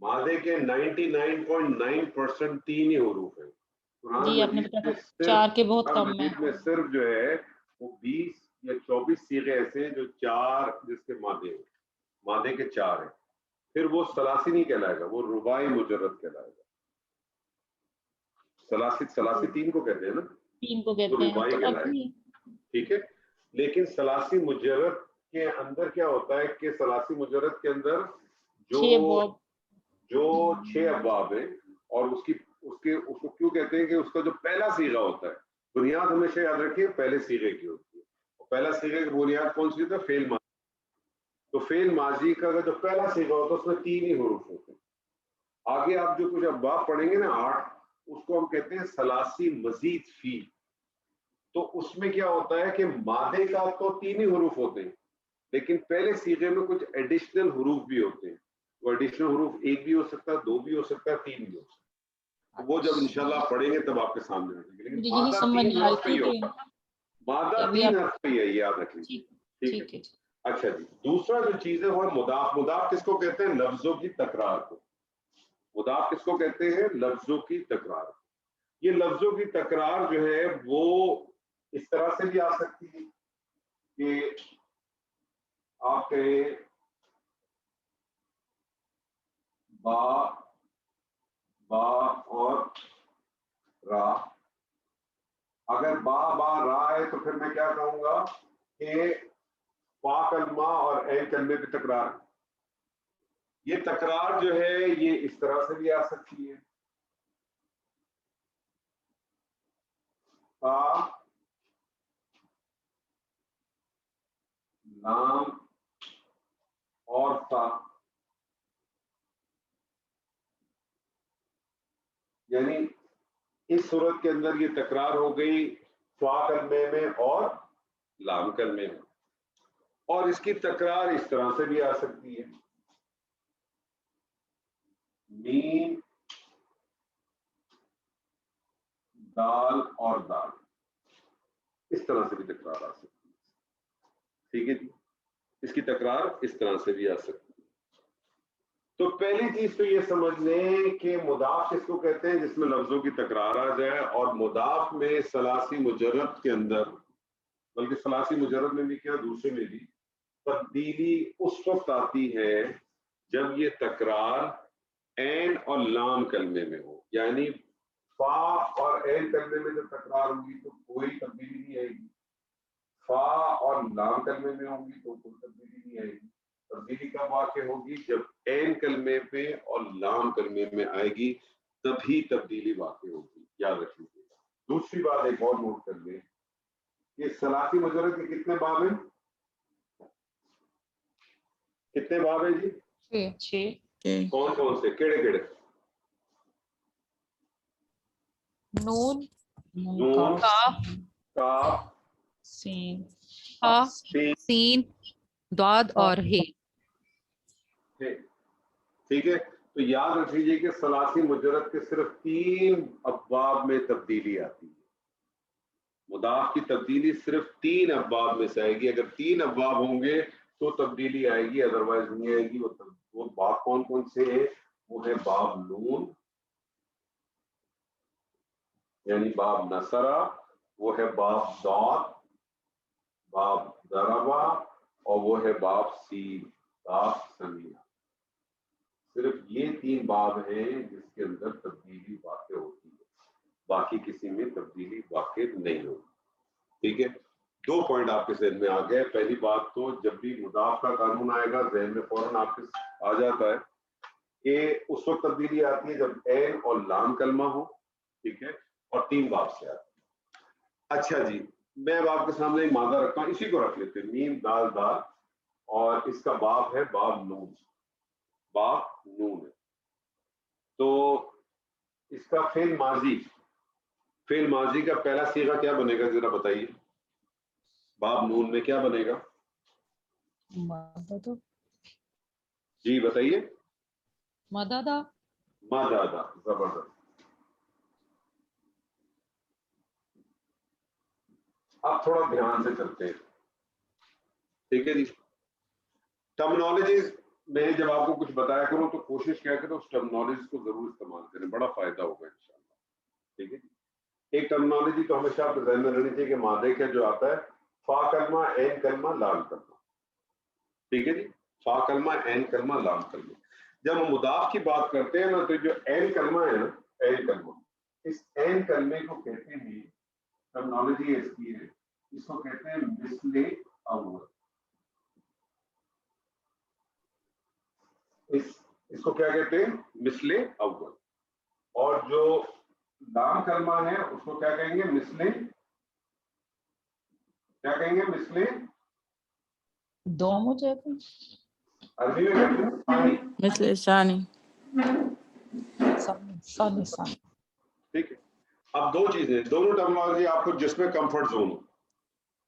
مادے کے 99.9% 3 ہی حروف ہیں. قرآن جی آپ نے مجید بتایا میں تھا 4 کے بہت قرآن کم ہیں. مجید میں صرف جو ہے وہ 20 یا 24 صیغے ایسے ہیں جو 4 جس کے مادے ہیں، مادے کے 4 ہیں. پھر وہ ثلاثی نہیں کہلائے گا، وہ رباعی مجرد کہلائے گا. ثلاثی 3 کو کہتے ہیں نا، 3 کو وہ کہتے ہیں. رباعی تو کہلائے ابھی گا. ٹھیک ہے، لیکن ثلاثی مجرد کے اندر کیا ہوتا ہے کہ ثلاثی مجرد کے اندر 6 ابواب جو 6 ابواب ہیں، اور اس کو کیوں کہتے ہیں کہ اس کا جو پہلا صیغہ ہوتا ہے، بنیاد ہمیشہ یاد رکھیے پہلے صیغے کی ہوتی ہے. اور پہلا صیغے کی بنیاد کون سی ہوتی ہے؟ فعل ماضی. تو فعل ماضی کا جو پہلا صیغہ ہوتا ہے اس میں 3 ہی حروف ہوتے ہیں. آگے آپ جو کچھ ابواب پڑھیں گے نا 8، اس کو ہم کہتے ہیں ثلاثی مزید فی. تو اس میں کیا ہوتا ہے کہ مادے کا تو 3 ہی حروف ہوتے ہیں، لیکن پہلے صیغے میں کچھ ایڈیشنل حروف بھی ہوتے ہیں. وہ ایڈیشنل حروف 1 بھی ہو سکتا ہے، 2 بھی ہو سکتا ہے، 3 بھی ہو سکتا ہے. وہ جب انشاءاللہ آپ پڑھیں گے تب آپ کے سامنے آ جائیں گے. لیکن مجھے یہی مادہ سمجھ 3 نہیں آ حرف پہ رہی ہی تھی ہوتا ہے، مادہ ابھی 3 آپ حرف پہ ہی ہے، یہ یاد رکھ لیجیے. ٹھیک ہے. ٹھیک ہے. اچھا جی، دوسرا جو چیز ہے وہ ہے مضاف. مضاف کس کو کہتے ہیں؟ لفظوں کی تکرار کو. مضاف کس کو کہتے ہیں؟ لفظوں کی تکرار. یہ لفظوں کی تکرار جو ہے وہ اس طرح سے بھی آ سکتی ہے کہ آپ کہیں با اور را. اگر با را ہے تو پھر میں کیا کہوں گا کہ فا کلمہ اور عین کلمے کی تکرار. یہ تکرار جو ہے یہ اس طرح سے بھی آ سکتی ہے، فا لام اور فا، یعنی اس صورت کے اندر یہ تکرار ہو گئی فا کلمے میں اور لام کلمے میں. اور اس کی تکرار اس طرح سے بھی آ سکتی ہے، میم دال اور دال، اس طرح سے بھی تکرار آ سکتی ہے. ٹھیک ہے جی، اس کی تکرار اس طرح سے بھی آ سکتی ہے. تو پہلی چیز تو یہ سمجھ لیں کہ مضاف کس کو کہتے ہیں؟ جس میں لفظوں کی تکرار آ جائے. اور مضاف میں ثلاثی مجرد کے اندر، بلکہ ثلاثی مجرد میں بھی کیا دوسرے میں بھی تبدیلی اس وقت آتی ہے جب یہ تکرار عین اور لام کلمے میں ہو. یعنی فا اور عین کلمے میں جب تکرار ہوگی تو کوئی تبدیلی نہیں آئے گی، فا اور لام کلمے میں ہوگی تو کوئی تبدیلی نہیں آئے گی. تبدیلی کب واقع ہوگی؟ جب عین کلمے پہ اور لام کلمے میں آئے گی تبھی تبدیلی واقع ہوگی، یاد رکھ لیجیے. دوسری بات ایک اور نوٹ کر لیں کہ ثلاثی مجرد کے کتنے باب ہیں؟ کتنے باب ہیں جی؟ 6. کون کون سے؟ کیڑے کیڑے؟ نون، نون، کاف، کاف، سین، ہا، سین. سین، ضاد اور ہے. ٹھیک ہے. تو یاد رکھ لیجیے کہ ثلاثی مجرد کے صرف 3 ابواب میں تبدیلی آتی ہے. مضاف کی تبدیلی صرف 3 ابواب میں سے آئے گی. اگر 3 ابواب ہوں گے تو تبدیلی آئے گی، ادروائز نہیں آئے گی. وہ باب کون کون سے ہیں؟ وہ ہے باب نون یعنی باب نصرہ، وہ ہے باب ضاد، باب ضربہ، اور وہ ہے باب سین، باب سمیہ. صرف یہ 3 باب ہیں جس کے اندر تبدیلی واقع ہوتی ہے، باقی کسی میں تبدیلی واقع نہیں ہوتی. ٹھیک ہے. 2 پوائنٹ آپ کے ذہن میں آ گئے. پہلی بات تو جب بھی مضاف کا قانون آئے گا ذہن میں فوراً آپ کے آ جاتا ہے کہ اس وقت تبدیلی آتی ہے جب عین اور لام کلمہ ہو. ٹھیک ہے، اور 3 باب سے آتی ہے. اچھا جی، میں اب آپ کے سامنے ایک مادہ رکھتا ہوں، اسی کو رکھ لیتے ہیں، میم دال دال، اور اس کا باب ہے باب نون. باب نون ہے. تو اس کا فعل ماضی کا پہلا صیغہ کیا بنے گا ذرا بتائیے؟ باب نون میں کیا بنے گا؟ جی بتائیے. مددا. مددا، زبردست. اب تھوڑا دھیان سے چلتے ہیں. ٹھیک ہے جی. ٹرمنالوجیز میں جب آپ کو کچھ بتایا کروں تو کوشش کیا کریں اس ٹرمنالوجیز کو ضرور استعمال کریں, بڑا فائدہ ہوگا انشاءاللہ. ٹھیک ہے جی. ایک ٹرمنالوجی تو ہمیشہ آپ کے ذہن میں رہنی چاہیے کہ مادے کا جو آتا ہے فا کلمہ عین کلمہ لام کلمہ. ٹھیک ہے جی. فا کلمہ عین کلمہ لام کلمہ. جب ہم مضاف کی بات کرتے ہیں نا تو جو عین کلمہ ہے نا, عین کلمہ, اس عین کلمے کو کہتے ہیں, ٹرمنالوجی اس کی ہے, اس کو کہتے ہیں مثل اول. اس کو کیا کہتے ہیں؟ مثل اول. اور جو لام کلمہ ہے اس کو کیا کہیں گے؟ مثل, کیا کہیں گے؟ مثل دوم ہو جاتا عربی میں کہتے ہیں ثانی. مثل ثانی. ثانی ثانی. ٹھیک ہے. اب دو چیزیں, دونوں ٹرمنالوجی آپ کو جس میں کمفرٹ زون ہو,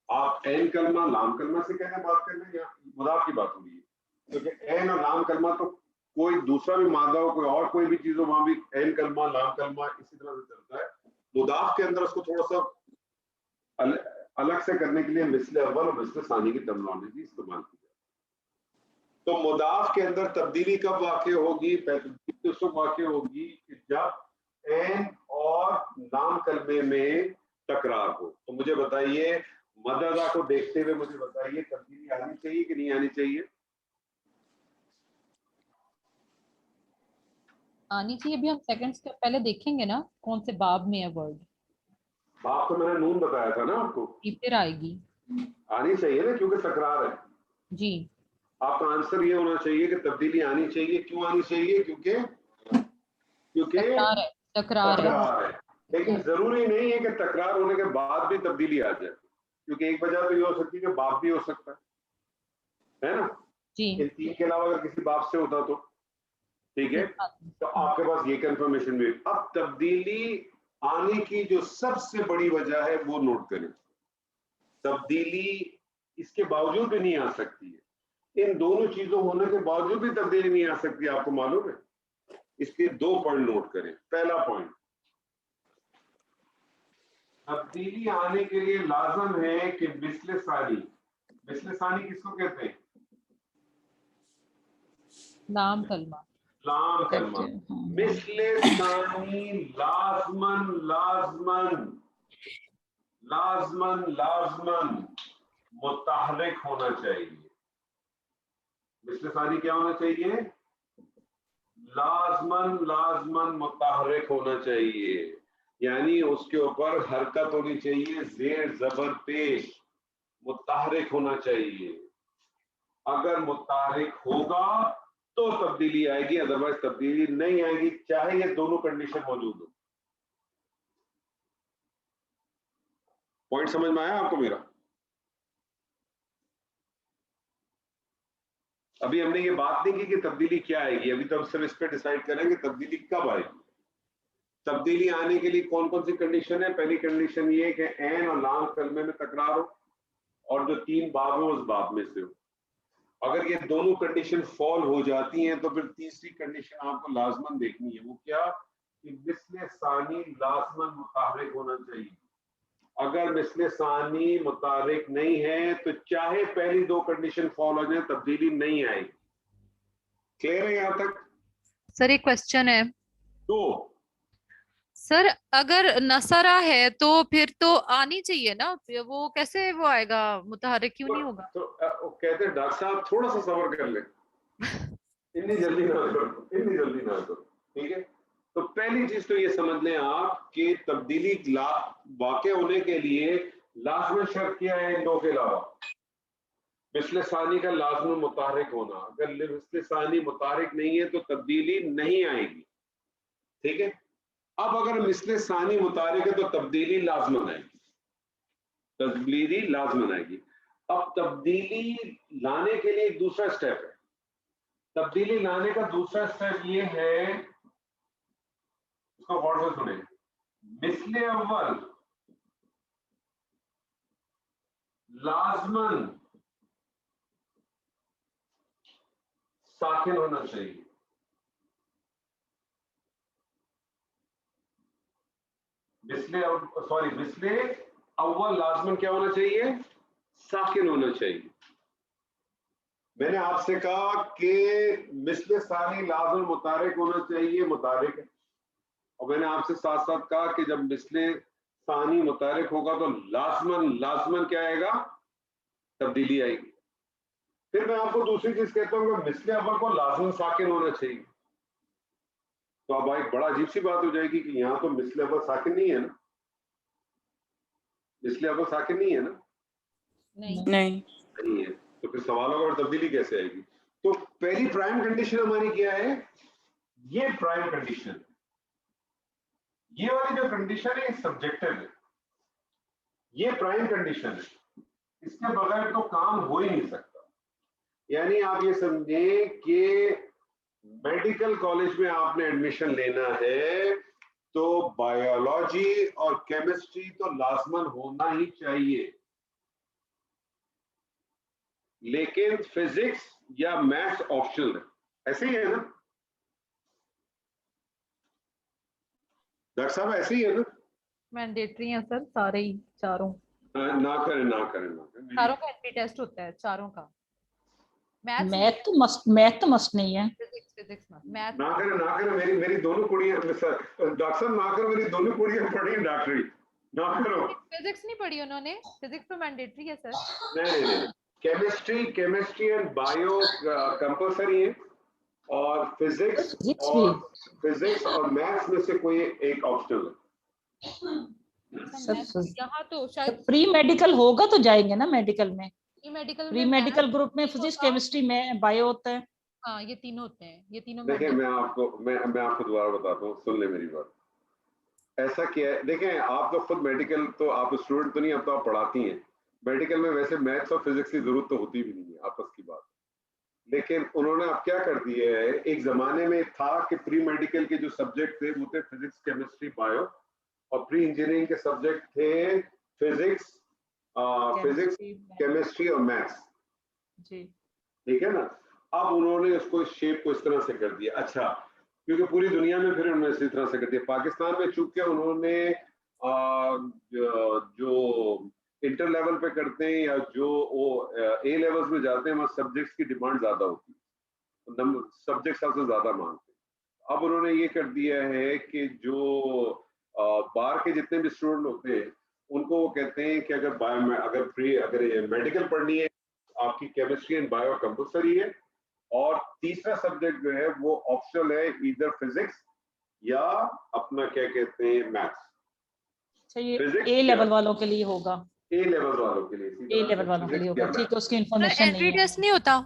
آپ عین کلمہ لام کلمہ سے کہتے ہیں بات کر لیں یا مضاف کی بات ہو رہی ہے, کیونکہ عین اور لام کلمہ تو کوئی دوسرا بھی مادہ ہو, کوئی اور کوئی بھی چیز ہو, وہاں بھی عین کلمہ لام کلمہ اسی طرح سے چلتا ہے. مضاف کے اندر اس کو تھوڑا سا الگ سے کرنے کے لیے مثل اول اور مثل ثانی کی ٹرمنالوجی استعمال کی جاتی ہے. تو مضاف کے اندر تبدیلی کب واقع ہوگی؟ تبدیلی اس وقت واقع ہوگی کہ جب عین اور لام کلمے میں تکرار ہو. تو مجھے بتائیے, مددہ کو دیکھتے ہوئے مجھے بتائیے تبدیلی آنی چاہیے کہ نہیں آنی چاہیے؟ آنی چاہیے. ابھی ہم سیکنڈ اسٹیپ پہلے دیکھیں گے نا کون سے باب میں ہے ورڈ. باپ تو میں نے نون بتایا تھا نا آپ کو, یہ پھر آئے گی. آنی چاہیے نا کیونکہ تکرار ہے. جی آپ کا آنسر یہ ہونا چاہیے کہ تبدیلی آنی چاہیے. کیوں آنی چاہیے؟ کیونکہ تکرار ہے, تکرار ہے. تکرار ہے. لیکن ضروری نہیں ہے کہ تکرار ہونے کے بعد بھی تبدیلی آ جائے, کیونکہ ایک وجہ تو یہ ہو سکتی ہے کہ باپ بھی ہو سکتا ہے نا. جی ان تین کے علاوہ اگر کسی باپ سے ہوتا تو ٹھیک ہے, تو آپ کے پاس یہ کنفرمیشن بھی. اب تبدیلی آنے کی جو سب سے بڑی وجہ ہے وہ نوٹ کریں. تبدیلی اس کے باوجود بھی نہیں آ سکتی ہے. ان دونوں چیزوں ہونے کے باوجود بھی تبدیلی نہیں آ سکتی, آپ کو معلوم ہے. اس کے دو پوائنٹ نوٹ کریں. پہلا پوائنٹ, تبدیلی آنے کے لیے لازم ہے کہ مثل ثانی. مثل ثانی کس کو کہتے ہیں؟ لام کلمہ. لام کلمہ. مثل ثانی لازمن لازمن لازمن لازمن متحرک ہونا چاہیے. مثل ثانی کیا ہونا چاہیے؟ لازمن لازمن متحرک ہونا چاہیے, یعنی اس کے اوپر حرکت ہونی چاہیے, زیر زبر پیش, متحرک ہونا چاہیے. اگر متحرک ہوگا تو تبدیلی آئے گی, ادروائز تبدیلی نہیں آئے گی, چاہے یہ دونوں کنڈیشن موجود ہو. پوائنٹ سمجھ میں آیا آپ کو میرا؟ ابھی ہم نے یہ بات نہیں کی کہ تبدیلی کیا آئے گی, ابھی تو ہم صرف اس پہ ڈیسائیڈ کریں گے تبدیلی کب آئے گی. تبدیلی آنے کے لیے کون کون سی کنڈیشن ہے؟ پہلی کنڈیشن یہ کہ عین اور لام کلمے میں تکرار ہو, اور جو تین باب ہیں اس باب میں سے ہو. اگر یہ دونوں کنڈیشن فال ہو جاتی ہیں تو پھر تیسری کنڈیشن آپ کو لازمن دیکھنی ہے. وہ کیا؟ کہ مثل ثانی لازمن متحرک ہونا چاہیے. اگر مثل ثانی متحرک نہیں ہے تو چاہے پہلی دو کنڈیشن فال ہو جائیں تبدیلی نہیں آئے گی. کلیئر ہے یہاں تک؟ سر ایک کوشچن ہے. تو سر اگر نصرہ ہے تو پھر تو آنی چاہیے نا, وہ کیسے وہ آئے گا, متحرک کیوں نہیں ہوگا؟ تو کہتے ہیں ڈاکٹر صاحب تھوڑا سا صبر کر لیں, اتنی جلدی نہ کرو, اتنی جلدی نہ کرو. ٹھیک ہے, تو پہلی چیز تو یہ سمجھ لیں آپ کہ تبدیلی واقع ہونے کے لیے لازم شرط کیا ہے ان دو کے علاوہ؟ مثل ثانی کا لازم متحرک ہونا. اگر مثل ثانی متحرک نہیں ہے تو تبدیلی نہیں آئے گی. ٹھیک ہے, اب اگر مثل ثانی متحرک ہے تو تبدیلی لازمن آئے گی. تبدیلی لازمن آئے گی. اب تبدیلی لانے کے لیے ایک دوسرا اسٹیپ ہے. تبدیلی لانے کا دوسرا اسٹیپ یہ ہے, اس کو غور سے سنیں. مثل اول لازمن ساکن ہونا چاہیے. مثل اول لازمن کیا ہونا چاہیے؟ ساکن ہونا چاہیے. میں نے آپ سے کہا کہ مثل ثانی لازم متحرک ہونا چاہیے، متحرک ہے، اور میں نے آپ سے ساتھ ساتھ کہا کہ جب مثل ثانی متحرک ہوگا تو لازمن کیا آئے گا؟ تبدیلی آئے گی. پھر میں آپ کو دوسری چیز کہتا ہوں کہ مثل اول کو لازم ساکن ہونا چاہیے. تو اب ایک بڑا عجیب سی بات ہو جائے گی کہ یہاں تو مثل اول ساکن نہیں ہے نا، مثل اول ساکن نہیں ہے نا، نہیں نہیں. نہیں ہے، تو پھر سوال ہوگا اور تبدیلی کیسے آئے گی؟ تو پہلی پرائم کنڈیشن ہماری کیا ہے؟ یہ پرائم کنڈیشن، یہ والی جو کنڈیشن ہے سبجیکٹو ہے، یہ پرائم کنڈیشن ہے، اس کے بغیر تو کام ہو ہی نہیں سکتا. یعنی آپ یہ سمجھیں کہ میڈیکل کالج میں آپ نے ایڈمیشن لینا ہے تو بایولوجی اور کیمسٹری تو لازمن ہونا ہی چاہیے، لیکن فزکس یا میتھس آپشنل ہے. ایسے ہی ہے نا ڈاکٹر صاحب؟ ایسے ہی ہے نا؟ مینڈیٹری ہیں سر سارے ہی، چاروں نہ کریں نہ کریں نہ کریں، چاروں کا اینٹی ٹیسٹ ہوتا ہے، چاروں کا. میتھ تو مسٹ نہیں ہے. نہ کریں نہ کریں. میری دونوں کڑیاں ڈاکٹر صاحب نہ کرو، میری دونوں کڑیاں پڑھی ہیں ڈاکٹری، نہ کرو. فزکس نہیں پڑھی انہوں نے، فزکس تو مینڈیٹری ہے سر. نہیں، کیمسٹری اینڈ بایو کمپلسری ہے، اور فزکس اور میتھس میں سے کوئی ایک آپشنل ہے. یہاں تو شاید پری میڈیکل ہوگا تو جائیں گے نا میڈیکل میں. میڈیکل پری میڈیکل گروپ میں فزکس کیمسٹری میں بایو ہوتا ہے. ہاں یہ تینوں ہوتے ہیں، یہ تینوں. دیکھیں میں آپ کو دوبارہ بتاتا ہوں، سن لیں میری بات. ایسا کیا ہے، دیکھیں آپ تو خود میڈیکل تو آپ اسٹوڈنٹ تو نہیں، اب تو آپ پڑھاتی ہیں. میڈیکل میں ویسے میتھس اور فزکس کی ضرورت تو ہوتی بھی نہیں ہے، آپس کی بات. لیکن انہوں نے اب کیا کر دیا ہے، ایک زمانے میں تھا کہ پری میڈیکل کے جو سبجیکٹ تھے وہ تھے فزکس کیمسٹری بایو، اور پری انجینئرنگ کے سبجیکٹ تھے فزکس کیمسٹری اور میتھس. جی ٹھیک ہے نا. اب انہوں نے اس کو شیپ کو اس طرح سے کر دیا. اچھا، کیونکہ پوری دنیا میں پھر انہوں نے اسی طرح سے کر دیا. پاکستان میں چونکہ انہوں نے جو انٹر لیول پہ کرتے ہیں یا جو اے لیولز میں جاتے ہیں وہاں سبجیکٹس کی ڈیمانڈ زیادہ ہوتی ہے، سبجیکٹ سب سے زیادہ مانگتے ہیں. اب انہوں نے یہ کر دیا ہے کہ جو باہر کے جتنے بھی اسٹوڈنٹ ہوتے ہیں ان کو وہ کہتے ہیں کہ اگر میڈیکل پڑھنی ہے آپ کی کیمسٹری اینڈ بایو کمپلسری ہے، اور تیسرا سبجیکٹ جو ہے وہ آپشنل ہے، ایدر فزکس یا اپنا کیا کہتے ہیں میتھس. یہ اے لیول والوں کے لیے ہوگا، اے لیول والوں کے لیے، اے لیول والوں کے لیے ہوگا. ٹھیک ہے، اس کی انفارمیشن نہیں ہے. ٹیسٹ نہیں ہوتا؟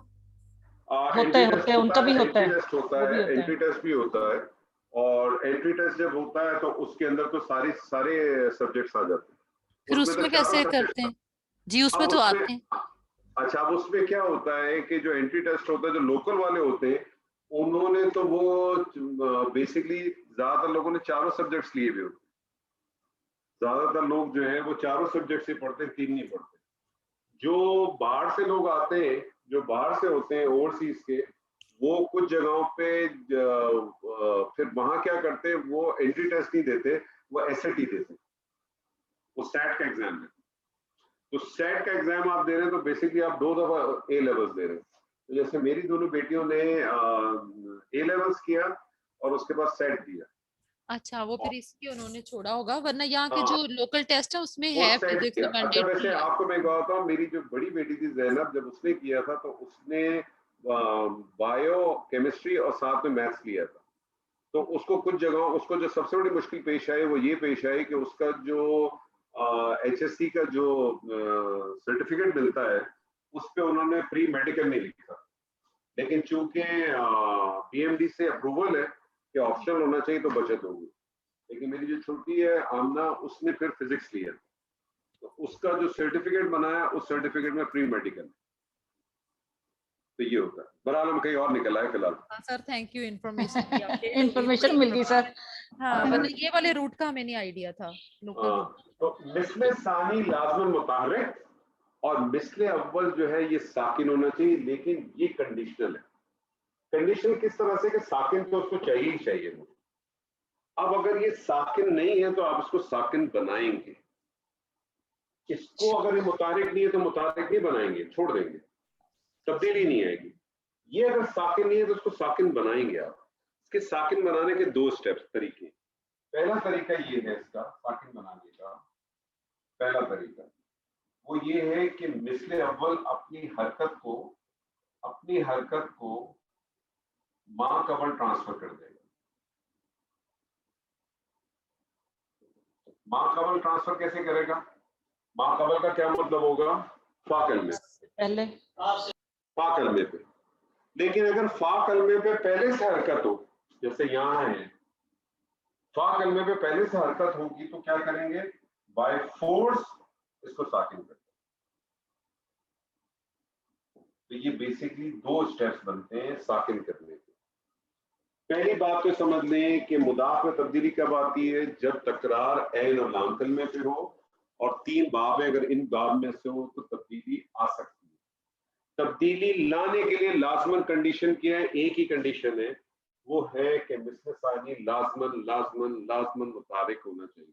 ہوتا ہے ان کا بھی ہوتا ہے، وہ بھی ہوتا ہے. انٹری ٹیسٹ بھی ہوتا ہے، اور انٹری ٹیسٹ جب ہوتا ہے تو اس کے اندر تو سارے سبجیکٹس آ جاتے ہیں. پھر اس میں کیسے کرتے ہیں جی؟ اس میں تو آتے ہیں. اچھا، اب اس میں کیا ہوتا ہے کہ جو انٹری ٹیسٹ ہوتا ہے جو لوکل والے ہوتے ہیں انہوں نے تو وہ بیسکلی زیادہ تر لوگوں نے چاروں سبجیکٹس لیے ہوئے ہوتے ہیں. زیادہ تر لوگ جو ہیں وہ چاروں سبجیکٹس ہی پڑھتے ہیں، تین نہیں پڑھتے. جو باہر سے لوگ آتے ہیں، جو باہر سے ہوتے ہیں اوورسیز کے، وہ کچھ جگہوں پہ پھر وہاں کیا کرتے ہیں، وہ انٹری ٹیسٹ نہیں دیتے، وہ ایس اے ٹی دیتے، وہ سیٹ کا ایگزام دیتے. تو سیٹ کا ایگزام آپ دے رہے ہیں تو بیسکلی آپ 2 دفعہ اے لیولز دے رہے ہیں. تو جیسے میری دونوں بیٹیوں نے اے لیولز کیا اور اس کے بعد سیٹ دیا. اچھا، وہ پھر اس کی انہوں نے چھوڑا ہوگا، ورنہ یہاں کے جو لوکل ٹیسٹ ہے اس میں وہ ہے سیٹ فزکس کیا. میں اچھا، ویسے مینڈیٹری ہے. آپ کو میں کہتا ہوں، میری جو بڑی بیٹی تھی زینب، جب اس نے کیا تھا تو اس نے بایو کیمسٹری اور ساتھ میں میتھس لیا تھا. تو اس کو کچھ جگہوں اس کو جو سب سے بڑی مشکل پیش آئی وہ یہ پیش آئی کہ اس کا جو ایچ ایس سی کا جو سرٹیفکیٹ ملتا ہے اس پہ انہوں نے پری میڈیکل نہیں لکھا، لیکن چونکہ پی ایم ڈی سے اپروول ہے کہ آپشنل ہونا چاہیے تو بچت ہوگی. لیکن میری جو چھوٹی ہے آمنہ، اس نے پھر فزکس لیا، تو اس کا جو سرٹیفکیٹ بنایا اس سرٹیفکیٹ میں پری میڈیکل. تو یہ ہوتا ہے. بہرحال ہم کہیں اور نکل آئے فی الحال. Sir thank you information. Information مل گئی سر. ہاں، ورنہ یہ والے روٹ کا ہمیں نہیں آئیڈیا تھا، لوکل روٹ. تو مثل ثانی لازماً متحرک اور مثل اول جو ہے یہ ساکن ہونا چاہیے، لیکن یہ کنڈیشنل ہے. کنڈیشن کس طرح سے کہ ساکن تو اس کو چاہیے ہی چاہیے. اب اگر یہ ساکن نہیں ہے تو آپ اس کو ساکن بنائیں گے. اس کو اگر یہ متحرک نہیں ہے تو متحرک نہیں بنائیں گے، چھوڑ دیں گے. तब्दीली नहीं आएगी। ये अगर साकिन नहीं है तो उसको साकिन बनाएंगे आप। इसके साकिन बनाने के दो स्टेप्स तरीके। पहला तरीका ये है इसका साकिन बनाने का, पहला तरीका वो ये है कि मिसले अव्वल अपनी हरकत को मां कबल ट्रांसफर कर देगा। मां कबल ट्रांसफर कैसे करेगा? मां कबल का क्या मतलब होगा? फा कलमे पहले फा कलमे पे। लेकिन अगर फा कलमे पे पहले से हरकत हो, जैसे यहाँ है फा कलमे पे पहले से हरकत होगी तो क्या करेंगे? बाय फोर्स इसको साकिन करते हैं। तो ये बेसिकली दो स्टेप्स बनते हैं साकिन करने के। पहली बात तो समझ लें कि मुदाफ में तब्दीली कब आती है? जब तकरार ऐन और लाम कलमे पे हो और तीन बाब है, अगर इन बाब में से हो तो तब्दीली आ सकती है। तब्दीली लाने के लिए लाजमन कंडीशन क्या है? एक ही कंडीशन है, वो है कि मिस्ल सानी लाजमन मुतारिक होना चाहिए।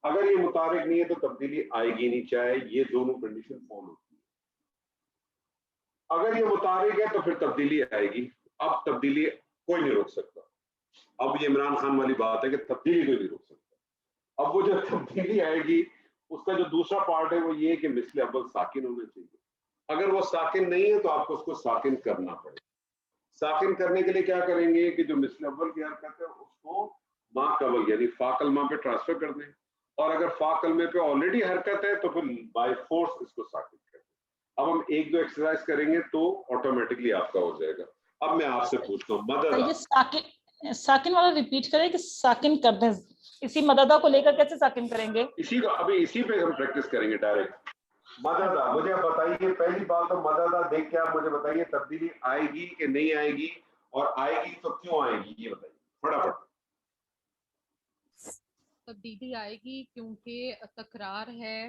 अगर ये मुतारिक नहीं है तो तब्दीली आएगी नहीं, चाहे ये दोनों कंडीशन फॉलो होती है। अगर ये मुतारिक है तो फिर तब्दीली आएगी। अब तब्दीली कोई नहीं रोक सकता। अब ये इमरान खान वाली बात है कि तब्दीली कोई नहीं रोक सकता। अब वो जो तब्दीली आएगी उसका जो दूसरा पार्ट है वो ये कि मिसले अव्वल साकिन होना चाहिए। अगर वो साकिन नहीं है तो आपको उसको साकिन करना पड़ेगा। साकिन करने के लिए क्या करेंगे कि जो मिसले अव्वल की हरकत है उसको मां कबल यानी फा कलमा पे ट्रांसफर कर दें, और अगर फा कलमे पे ऑलरेडी हरकत है तो फिर बाय फोर्स इसको साकिन कर दें। अब हम एक दो एक्सरसाइज करेंगे तो ऑटोमेटिकली आपका हो जाएगा। अब मैं आपसे पूछता हूँ तो ये मददा, साकिन वाला रिपीट करें कि साकिन कर दें? इसी मददा को लेकर कैसे साकिन करेंगे? इसी पे हम प्रैक्टिस करेंगे डायरेक्ट। मददा, मुझे आप बताइए, पहली बात तो मददा देख के आप मुझे बताइए तब्दीली आएगी कि नहीं आएगी, और आएगी तो क्यों आएगी ये बताइए फटाफट। तब्दीली आएगी क्योंकि तकरार है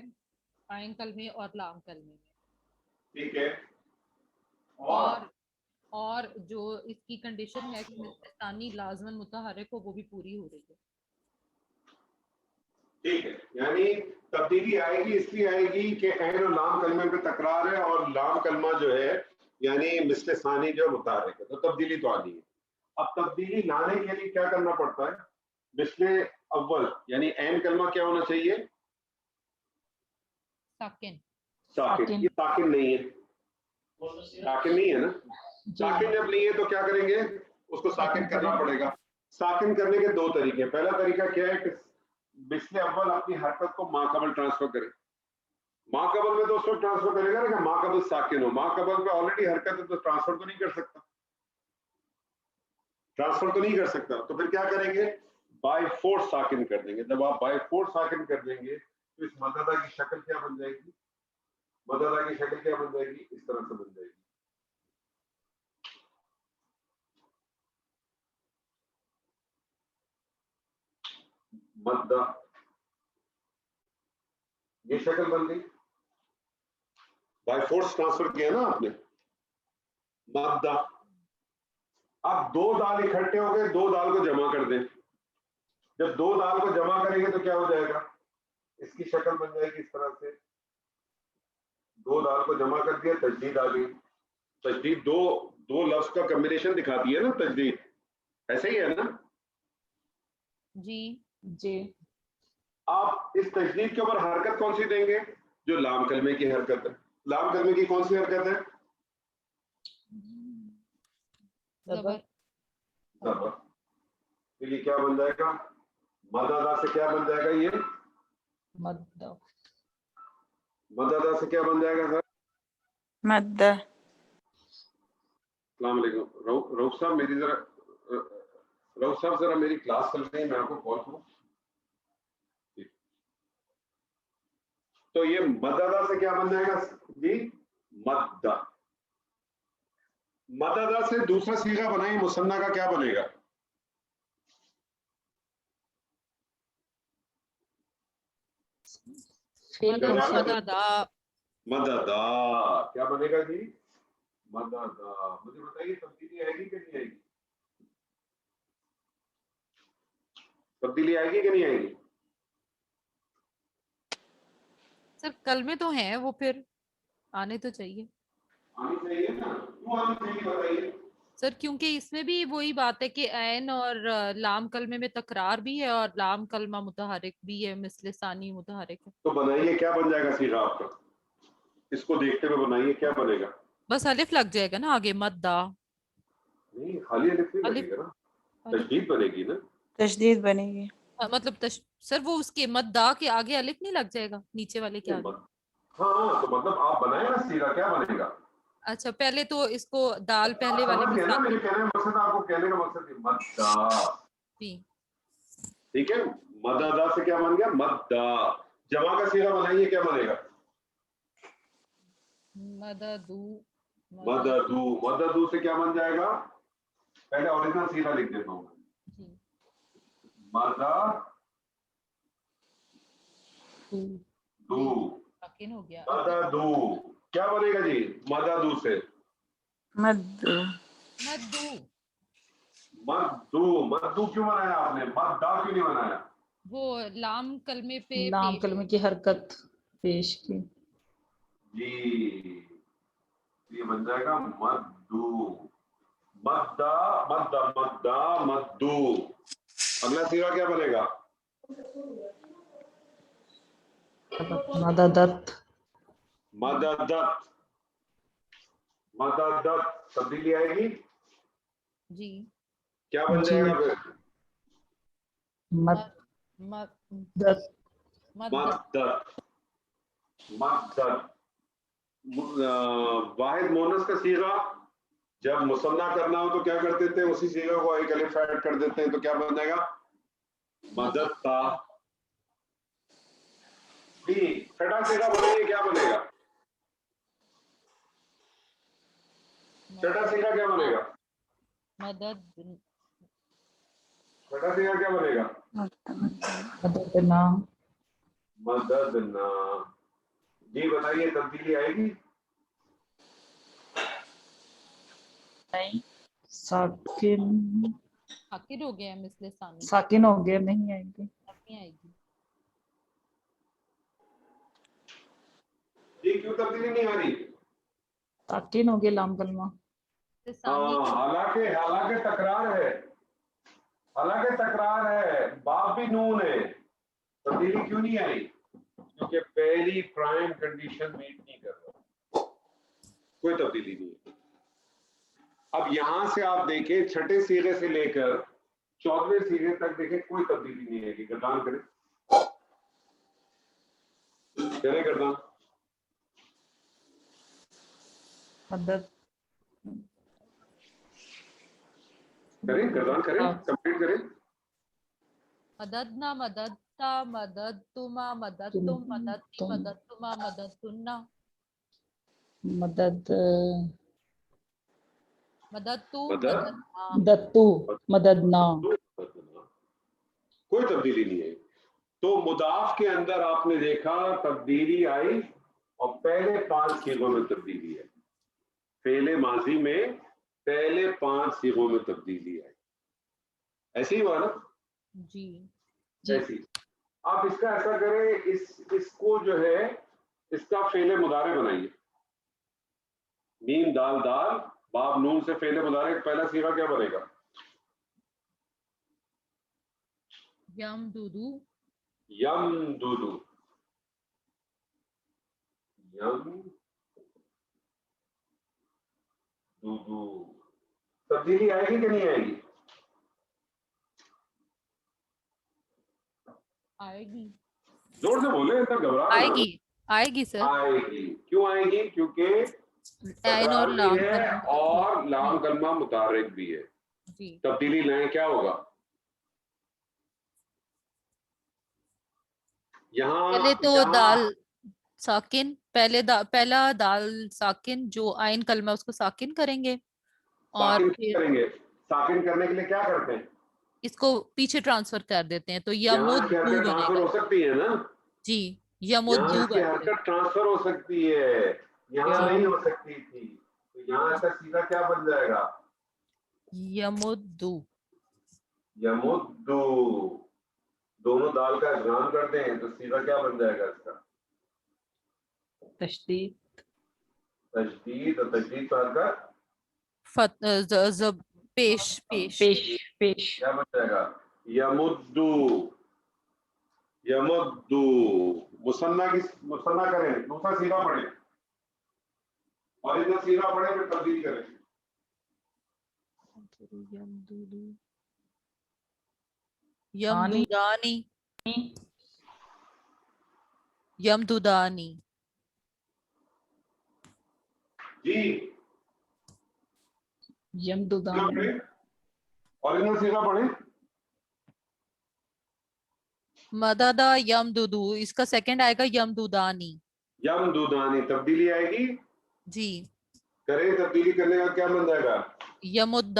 आइन कलमे और लाम कलमे में। ठीक है, और जो इसकी कंडीशन है कि मिस्तानी लाजमन मुतहर्रिक हो वो भी पूरी हो रही है। ठीक है, यानी तब्दीली आएगी इसलिए आएगी कि ऐन और लाम कलमे पे तकरार है और लाम कलमा जो है यानी मिस्ले सानी जो मुतारिक है, तो तब्दीली तो आनी है। अब तब्दीली लाने के लिए क्या करना पड़ता है? मिसले अव्वल यानी ऐन कलमा क्या होना चाहिए? साकिन। ये साकिन नहीं है, साकिन नहीं है ना। साकिन जब नहीं है तो क्या करेंगे? उसको साकिन करना पड़ेगा। साकिन करने के दो तरीके हैं। पहला तरीका क्या है कि मिसले अव्वल अपनी हरकत को मां कबल ट्रांसफर करे। मां कबल में तो उसको ट्रांसफर करेगा ना कि मां कबल साकिन हो। मां कबल पे ऑलरेडी हरकत है तो ट्रांसफर तो नहीं कर सकता, तो फिर क्या करेंगे? बाय फोर्स साकिन कर देंगे। जब आप बाय फोर्स साकिन कर देंगे तो इस मददा की शक्ल क्या बन जाएगी? इस तरह से बन जाएगी। मद्दा, ये शक्ल बन गई। बाय फोर्स ट्रांसफर किया ना आपने, मद्दा। अब दो दाल इकट्ठे हो गए, दो दाल को जमा कर दें। जब दो दाल को जमा करेंगे तो क्या हो जाएगा? इसकी शक्ल बन जाएगी इस तरह से। दो दाल को जमा कर दिया, तजदीद आ गई। तजदीद दो लफ्ज का कॉम्बिनेशन दिखाती है ना तजदीद, ऐसे ही है ना जी। आप इस तजदीद के ऊपर हरकत कौन सी देंगे? जो लाम कलमे की हरकत है। लाम कलमे की कौन सी हरकत है? ज़बर। तो ये क्या बन जाएगा? मददा से क्या बन जाएगा? ये मददा से क्या बन जाएगा सर? मद्दा। अस्सलाम वालेकुम। रऊफ साहब जरा मेरी क्लास चल रही है, मैं आपको कॉल करूं? तो ये मददा से क्या बन जाएगा जी? मददा से दूसरा सीगा बनाई मुसन्ना का, क्या बनेगा? मददा क्या बनेगा जी? मददा। मुझे बताइए तब्दीली आएगी कि नहीं आएगी? सर कलमे तो हैं, वो फिर आने तो चाहिए। आनी चाहिए ना, क्यों आनी चाहिए बताइए। सर क्योंकि इसमें भी वही बात है कि ऐन और लाम कलमे में तकरार भी है और लाम कलमा मुतहरिक भी है, मिसले सानी मुतहरिक है। तो बनाइए, क्या बन जाएगा सीगा आपका, इसको देखते हुए बनाइए क्या बनेगा। बस अलिफ लग जाएगा ना आगे, मद्दा। नहीं, खाली अलिफ नहीं अलिफ लगेगा ना, अलिफ तशदीद बनेगी ना। तशदीद बनेगी। मतलब सर वो उसके मद्दा के आगे अलिफ नहीं लग जाएगा, नीचे वाले के नहीं, आगे? हाँ तो मतलब आप बनाए ना सीगा, क्या बनेगा। अच्छा पहले तो इसको दाल पहले वाले समझ में गए ना, मेरे साकिन। कहने का मकसद, आपको कहने का मकसद ये मद्दा, जी ठीक है। मददा से क्या बन गया, मद्दा। जमा का सीगा बनाइए, क्या बनेगा। मददू। मददू, मददू से क्या बन जाएगा, पहले ओरिजिनल सीगा लिख देता हूँ। जी मददू, साकिन हो गया। मददू क्या बनेगा जी, मददू से मद्दू। मद्दू। मद्दू, मद्दू क्यों बनाया आपने, मद्दा क्यों नहीं बनाया। वो लाम कलमे पे लाम पेश। कलमे की हरकत पेश की। जी, ये बन जाएगा मद्दू, मद्दा, मद्दा, मद्दा, मद्दू। अगला सीगा क्या बनेगा, मददत। मददत, मददत तब्दीली आएगी, जी क्या बन जी। जाएगा फिर, मद मदद। मद्दत। मददत, मददत। वाहिद मोनस का सीगा जब मुसन्ना करना हो तो क्या करते थे, उसी सीगा को एक अलिफ ऐड कर देते हैं, तो क्या बन जाएगा, मददता। जी, छठा सीगा बनाइए, क्या बनेगा, छठा सीगा क्या बनेगा, मदद। छठा सीगा क्या बनेगा, मददना। मददना। जी बताइए, तब्दीली आएगी, साकिन। साकिन हो गया मिसले सानी, साकिन हो गया, नहीं आएगी। नहीं आएगी। जी क्यों तब्दीली नहीं आ रही। साकिन हो गया लाम कलमा। सानी हालांकि हालांकि तकरार है, हालांकि तकरार है, बाप भी नून है, तब्दीली क्यों नहीं आई, क्योंकि पहली प्राइम कंडीशन मीट नहीं कर रहा, कोई तब्दीली नहीं है। अब यहां से आप देखें, छठे सीगे से लेकर 14वें सीगे तक देखें, कोई तब्दीली नहीं है। गर्दान करें, करें गर्दान, मदद। करें गर्दान करें, कंप्लीट करें। मददना, मददता, मददतुमा, मददतुम, मददती, मददतुमा, मददतुन्ना, मदद। मददतु, मदद, मददना। दत्तू। मददना। कोई तब्दीली नहीं है। तो मुदाफ के अंदर आपने देखा तब्दीली आई, और पहले 5 सीगों में तब्दीली है, फेले माजी में पहले 5 सीगों में तब्दीली आई, ऐसे ही हुआ ना, जी जी ऐसी। आप इसका ऐसा करें, इसको जो है इसका फेले मुदारे बनाइए, मीम दाल दाल बाब नून से फेले मुदारे, पहला सीगा क्या बनेगा, यम दुदू, यम दूदू, यम दूदू। तब्दीली आएगी कि नहीं आएगी, आएगी जोर से बोले, इतना घबरा ना। आएगी आएगी सर। आएगी, क्यों आएगी, क्योंकि ऐन और तकरार भी लाम है कलमा। और लाम कलमा मुतारिक भी है। जी तब्दीली लाएं, क्या होगा, पहले यहाँ तो यहाँ दाल साकिन, पहला दाल साकिन जो आइन कलमा उसको साकिन करेंगे, और साकिन फिर करेंगे, साकिन करने के लिए क्या करते हैं, इसको पीछे ट्रांसफर कर देते हैं तो यहाँ की यमुद्दू हरकत ट्रांसफर बनेगा। हो सकती है ना, जी यहाँ यमुद्दू की बन जाएगा। हरकत ट्रांसफर हो सकती है, यहाँ जी नहीं हो सकती थी, तो यहाँ इसका सीधा क्या बन जाएगा, यमुद्दू। यमुद्दू। दोनों दाल का इस्तेमाल करते हैं तो सीधा क्या बन जाएगा इसका, तशदीद। تشدید اور تشدید پر حرکت پیش کیا بن جائے گا؟ یمدو یمدو مثنیٰ کریں دوسرا سیدھا پڑھیں اور ادھر سیدھا پڑھیں پھر تبدیل کریں. یمدودانی یمدودانی جی یمدودانی اور ادھر سیدھا پڑھیں. مددا یمدودو اس کا سیکنڈ آئے گا یمدودانی. یمدودانی تبدیلی آئے گی جی کریں تبدیلی کرنے کا کیا بن جائے گا؟ یمد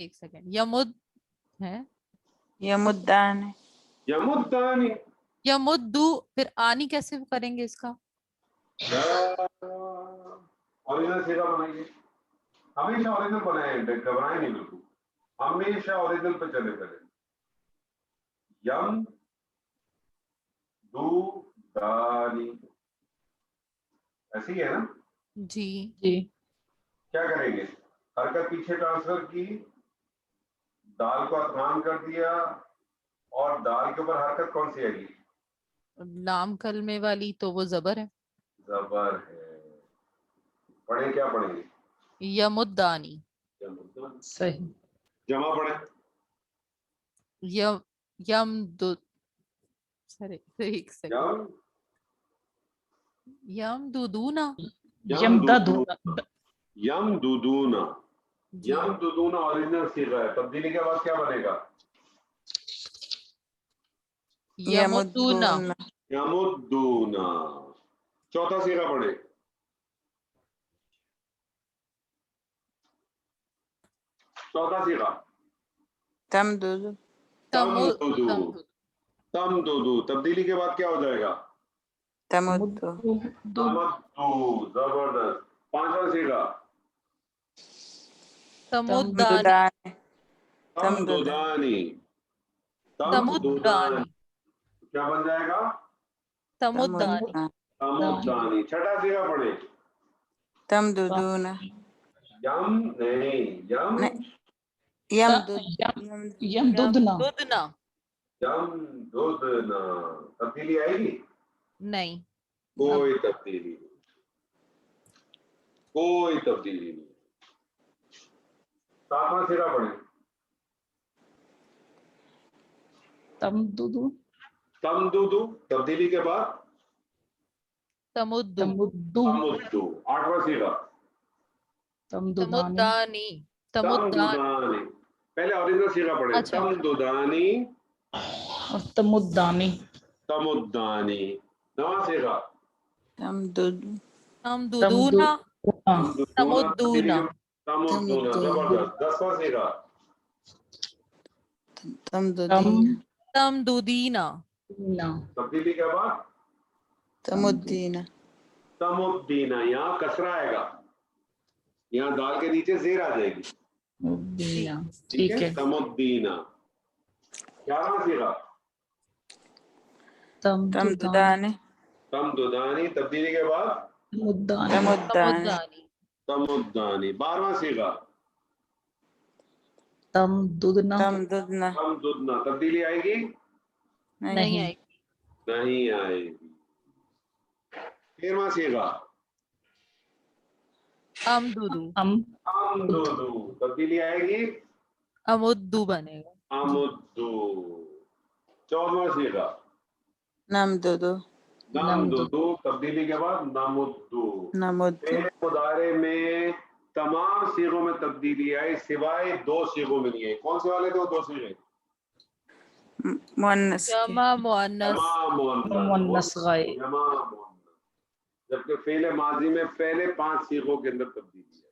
ایک سیکنڈ یمد ہے یمدان یمدانی یمدو پھر آنی کیسے کریں گے اس کا؟ اوریجنل سیدھا بنائیے ہمیشہ اوریجنل بنائیں گھبرائیں نہیں بالکل ہمیشہ اوریجنل پہ چلے کریں. یم دو دانی ایسی ہے نا جی جی کیا کریں گے حرکت پیچھے ٹرانسفر کی دال کو اتمام کر دیا اور دال کے اوپر حرکت کون سی آئے گی؟ لام کلمے والی تو وہ زبر ہے. زبر ہے. پڑھیں کیا پڑھیں گے؟ یمدانی صحیح جمع پڑھیں یمدو سر ایک سیکنڈ یمدودونا یمدودونا یمدودونا اوریجنل صیغہ ہے تبدیلی کے بعد کیا بنے گا؟ یمدونا یمدونا. چوتھا صیغہ پڑھیں چوتھا صیغہ تمدد تمددو تمددو تبدیلی کے بعد کیا ہو جائے گا؟ تمدو تمدو. زبردست. پانچواں صیغہ تمدانی تمددانی تمدانی کیا بن جائے گا؟ تمدانی تمدانی. چھٹا صیغہ پڑھیں تمددون یم نہیں یمدودنا دودنا یمدودنا تبدیلی آئے گی؟ نہیں کوئی تبدیلی نہیں کوئی تبدیلی نہیں. ساتواں صیغہ پڑھیں تمددو تمددو تبدیلی کے بعد تمدو تمدو. آٹھواں صیغہ تمددانی تمددانی. پہلے اوریجنل صیغہ پڑھیں اچھا. تمددانی اور تمدانی تمدانی. نواں صیغہ تمدودونا تمددونا. تمددون زبردست. دسواں صیغہ تمددین تمدودینا تبدیلی کے بعد تمدین تمدینا. یہاں کسرہ آئے گا یہاں دال کے نیچے زیر آ جائے گی ٹھیک ہے تمدینا. 11واں صیغہ تمددان تمددانی تبدیلی کے بعد تمدان تمدانی. 12واں صیغہ تمددنا تمددنا تمددنا تبدیلی آئے گی؟ نہیں آئے گی. نہیں آئے گی. 13واں صیغہ امدودو امدودو تبدیلی آئے گی؟ امدو بنے گا. امدو. 14واں صیغہ نمددو نمددو تبدیلی کے بعد نمدو. نمد فعل مضارع میں تمام صیغوں میں تبدیلی آئی سوائے دو صیغوں میں نہیں آئی. کون سے والے دو صیغے؟ مؤنث جمع مؤنث جمع مؤنث غائب جمع مؤنث. جبکہ فعل ماضی میں پہلے 5 صیغوں کے اندر تبدیلی ہے.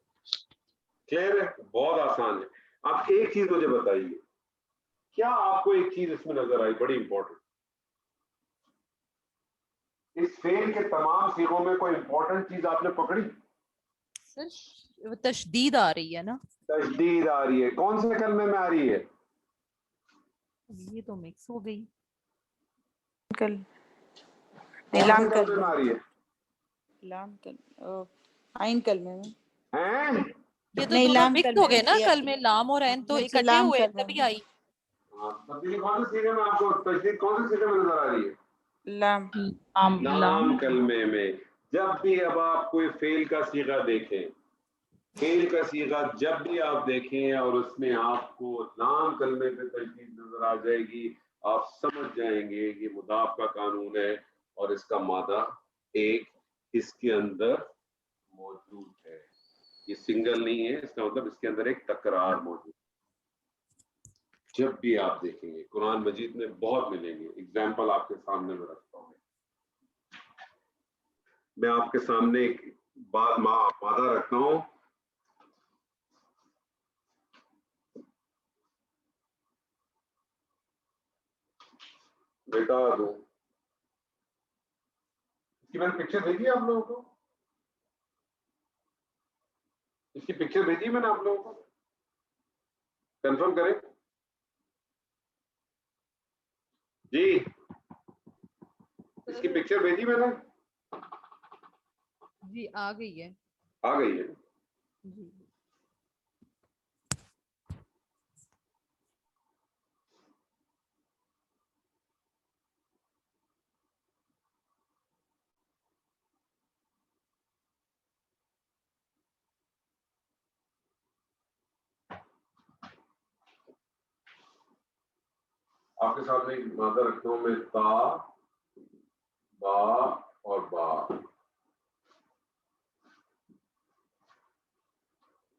کلیئر ہے؟ بہت آسان ہے. آپ ایک چیز مجھے بتائیے کیا آپ کو ایک چیز اس میں نظر آئی بڑی امپورٹنٹ؟ اس فعل کے تمام صیغوں میں کوئی امپورٹنٹ چیز آپ نے پکڑی؟ سر تشدید آ رہی ہے نا. تشدید آ رہی ہے. کون سے کلمے میں آ رہی ہے؟ یہ تو مکس ہو گئی. کل کون سے کلمے میں آ رہی ہے؟ لام عین کلمے میں ہیں یہ تو نہیں، دونوں لام مکس کلمے ہو گئے نا، میں کل میں لام اور عین تو جی، اکٹھے لام ہوئے کلمے تبھی میں۔ آئی۔ تبدیلی کون سے سیغے میں آپ کو تجدید کون سے سیغے میں نظر آ رہی ہے؟ لام لام کلمے میں جب بھی اب آپ کوئی فعل کا صیغہ دیکھیں، فعل کا صیغہ جب بھی آپ دیکھیں اور اس میں آپ کو لام کلمے پہ تجدید نظر آ جائے گی، آپ سمجھ جائیں گے یہ مضاف کا قانون ہے اور اس کا مادہ ایک اس کے اندر موجود ہے، یہ سنگل نہیں ہے، اس کا مطلب اس کے اندر ایک تکرار موجود ہے۔ جب بھی آپ دیکھیں گے قرآن مجید میں بہت ملیں گے، اگزامپل آپ کے سامنے میں رکھتا ہوں، میں آپ کے سامنے ایک بات مادہ رکھتا ہوں، بیٹا دوں اس کی میں نے پکچر بھیجی ہے آپ لوگوں کو، اس کی پکچر بھیجی میں نے آپ لوگوں کو، کنفرم کریں جی، اس کی پکچر بھیجی میں نے، جی آ گئی ہے۔ آ گئی ہے۔ جی آپ کے ساتھ میں ایک مادہ رکھتا ہوں میں، تا با اور با،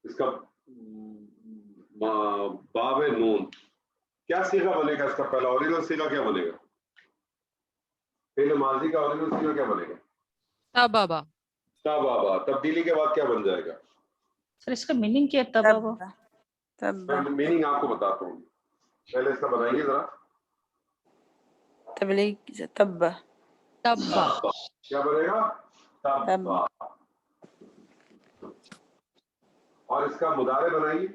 اس کا باب نون کیا صیغہ بنے گا؟ اس کا پہلا اوریجنل صیغہ کیا بنے گا؟ فعل ماضی کا اوریجنل صیغہ کیا بنے گا؟ تبابا۔ تبابا، تبدیلی کے بعد کیا بن جائے گا؟ سر اس کا میننگ کیا ہے تبابا؟ تبا میں میننگ آپ کو بتاتا ہوں، پہلے اس کا بتائیے ذرا۔ تبلیغ سے تبا تبا۔ کیا بنے گا؟ تبا۔ اور اس کا مضارع بنائیے۔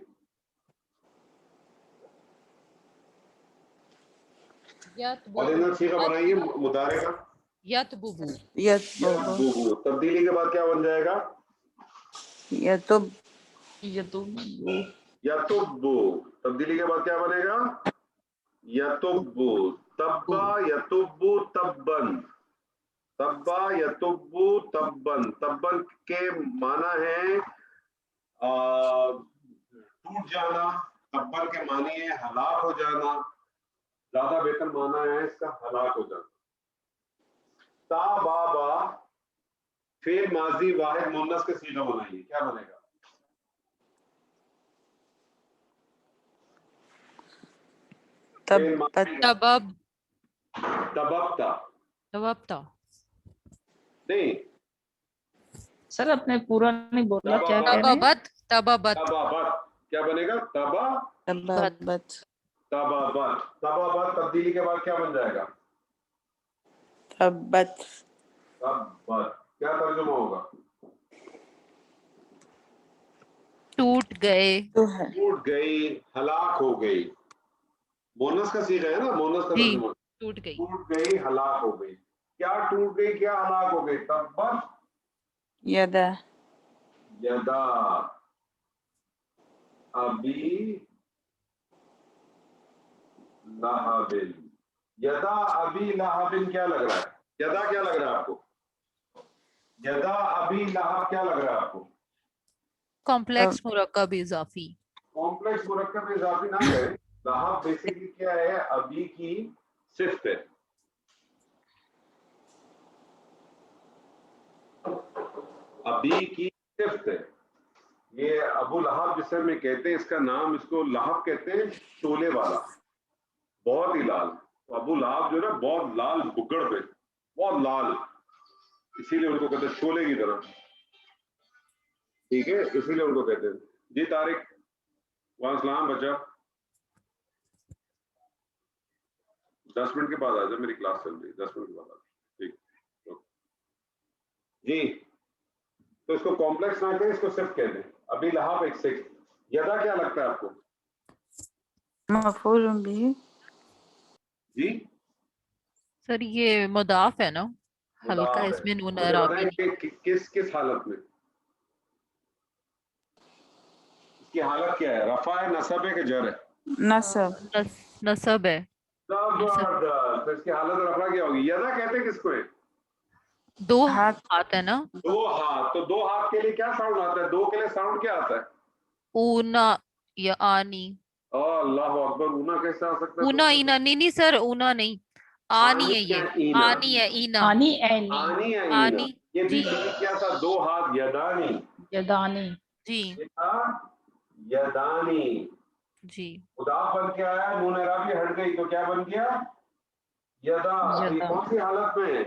اوریجنل صیغہ بنائیے مضارع کا۔ یتببو۔ یتبو یتبو، تبدیلی کے بعد کیا بن جائے گا؟ یتب یتبو، تبدیلی کے بعد کیا بنے گا؟ یتبو، تبا یتبو تبن، تبا یتبو تبن، تبن کے معنی ہے ٹوٹ جانا، تبن کے معنی ہے ہلاک ہو جانا، زیادہ بہتر معنی ہے اس کا ہلاک ہو جانا۔ تا با با فعل ماضی واحد مؤنث کے صیغہ بنائیے، کیا بنے گا؟ تبت تبب۔ تببتا تببتا۔ نہیں، سر آپ نے پورا نہیں بولا، کیا کہہ رہے ہیں؟ تبابت۔ تبابت۔ تبابت کیا بنے گا؟ تبا تبت تبابت، تبابت تبدیلی کے بعد کیا بن جائے گا؟ تبت تبت، کیا ترجمہ ہوگا؟ ٹوٹ گئے۔ تو ہے ٹوٹ گئی، ہلاک ہو گئی، مونس کا صیغہ ہے نا، مونس کا جی ترجمہ، ٹوٹ گئی۔ ٹوٹ گئی ہلاک ہو گئی، کیا ٹوٹ گئی کیا ہلاک ہو گئی؟ تبت یدا یدا ابی لہب، یدا ابی لہب کیا لگ رہا ہے؟ یدا کیا لگ رہا ہے آپ کو؟ یدا ابی لہب کیا لگ رہا ہے آپ کو؟ کمپلیکس مرکب اضافی۔ کمپلیکس مرکب اضافی نہ کریں، لہب بیسیکلی کیا ہے؟ ابی کی صفت ہے، ابی کی صفت ہے، یہ ابو لہب جسے میں کہتے ہیں، اس کا نام، اس کو لہب کہتے ہیں شولے والا، بہت ہی لال، ابو لہب جو ہے نا بہت لال بگڑ پہ، بہت لال، اسی لیے ان کو کہتے ہیں شولے کی طرح، ٹھیک ہے، اسی لیے ان کو کہتے ہیں۔ جی طارق، وعلیکم السلام بچہ، 10 منٹ کے بعد آ جائے، میری کلاس چل رہی ہے، 10 منٹ کے بعد آ جائے، ٹھیک جی۔ تو اس کو کمپلیکس نہ کریں، اس کو صرف کہہ دیں، ابھی لہب ایک صرف۔ یدا کیا لگتا ہے آپ کو؟ مفعول بھی جی سر یہ مضاف ہے نا؟ हल्का मुदाफ है। इसमें नून मुझे अराबी बताएं कि किस किस हालत में, इसकी हालत क्या है? रफा है, नसब है कि जर है? नसब नसब है। जबरदस्त। तो इसकी हालत रफा क्या होगी? यदा कहते हैं किसको है? दो हाथ हाथ है ना, दो हाथ। तो दो हाथ के लिए क्या साउंड आता है? दो के लिए साउंड क्या आता है? ऊना या आनी, अल्लाह अकबर। ऊना कैसे आ सकता है? ऊना ईना, नहीं नहीं सर, ऊना नहीं, आनी है या ये, ईना? आनी है, ईना, आनी ऐनी आनी या ईना? आनी। ये जी बेसिकली क्या था? दो हाथ, यदानी। यदानी। जी ये था यदानी। जी। मुदाफ बन के आया, नून अराबी हट गई तो क्या बन गया? यदा। तो ये यदा। कौन सी हालत में है?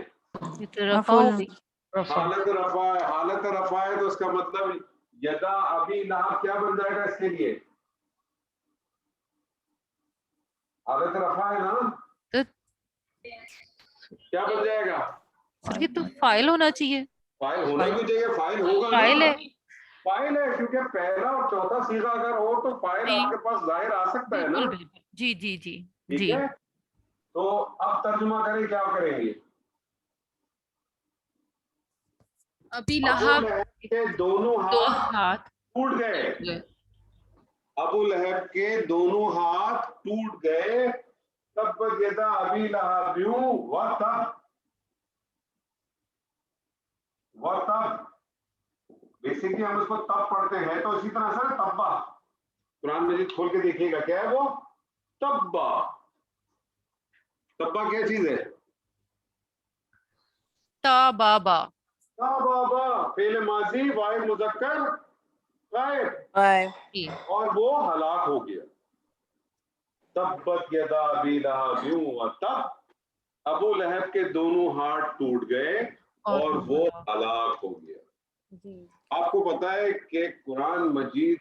ये तो रफा मफूल हो गई। रफा। हालत रफा है। हालत रफा है तो उसका मतलब यदा अभी लहाब क्या बन जाएगा इसके लिए? हालत रफा है ना, तो क्या बन जाएगा? सर ये तो फाइल होना चाहिए। फाइल होना क्यों चाहिए? फाइल होगा फाइल ना। है। फाइल है, क्योंकि पहला और चौथा सीगा अगर हो तो फाइल जी आपके पास जाहिर आ सकता है ना। बिल्कुल बिल्कुल, जी जी जी ठीक जी। है, तो अब तर्जुमा करें, क्या करेंगे? अभी अबू लहाब लहब के दोनों दो हाथ हाथ टूट गए। टूट गए। अबू लहब के दोनों हाथ टूट गए। तब्बत यदा अबी लहब व तब। व तब बेसिकली हम उसको तब पढ़ते हैं तो इसी तरह से तब्बा। कुरान मजीद खोल के देखिएगा, क्या है वो? तब्बा। तब्बा क्या चीज है? ताबाबा। ताबाबा फेल माजी वाहिद मुजक्कर गायब, गायब जी और वो हलाक हो गया। तब्बत यदा अबी लहब व तब। अबू लहब के दोनों हाथ टूट गए और वो हलाक हो गया। जी आपको पता है कि कुरान मजीद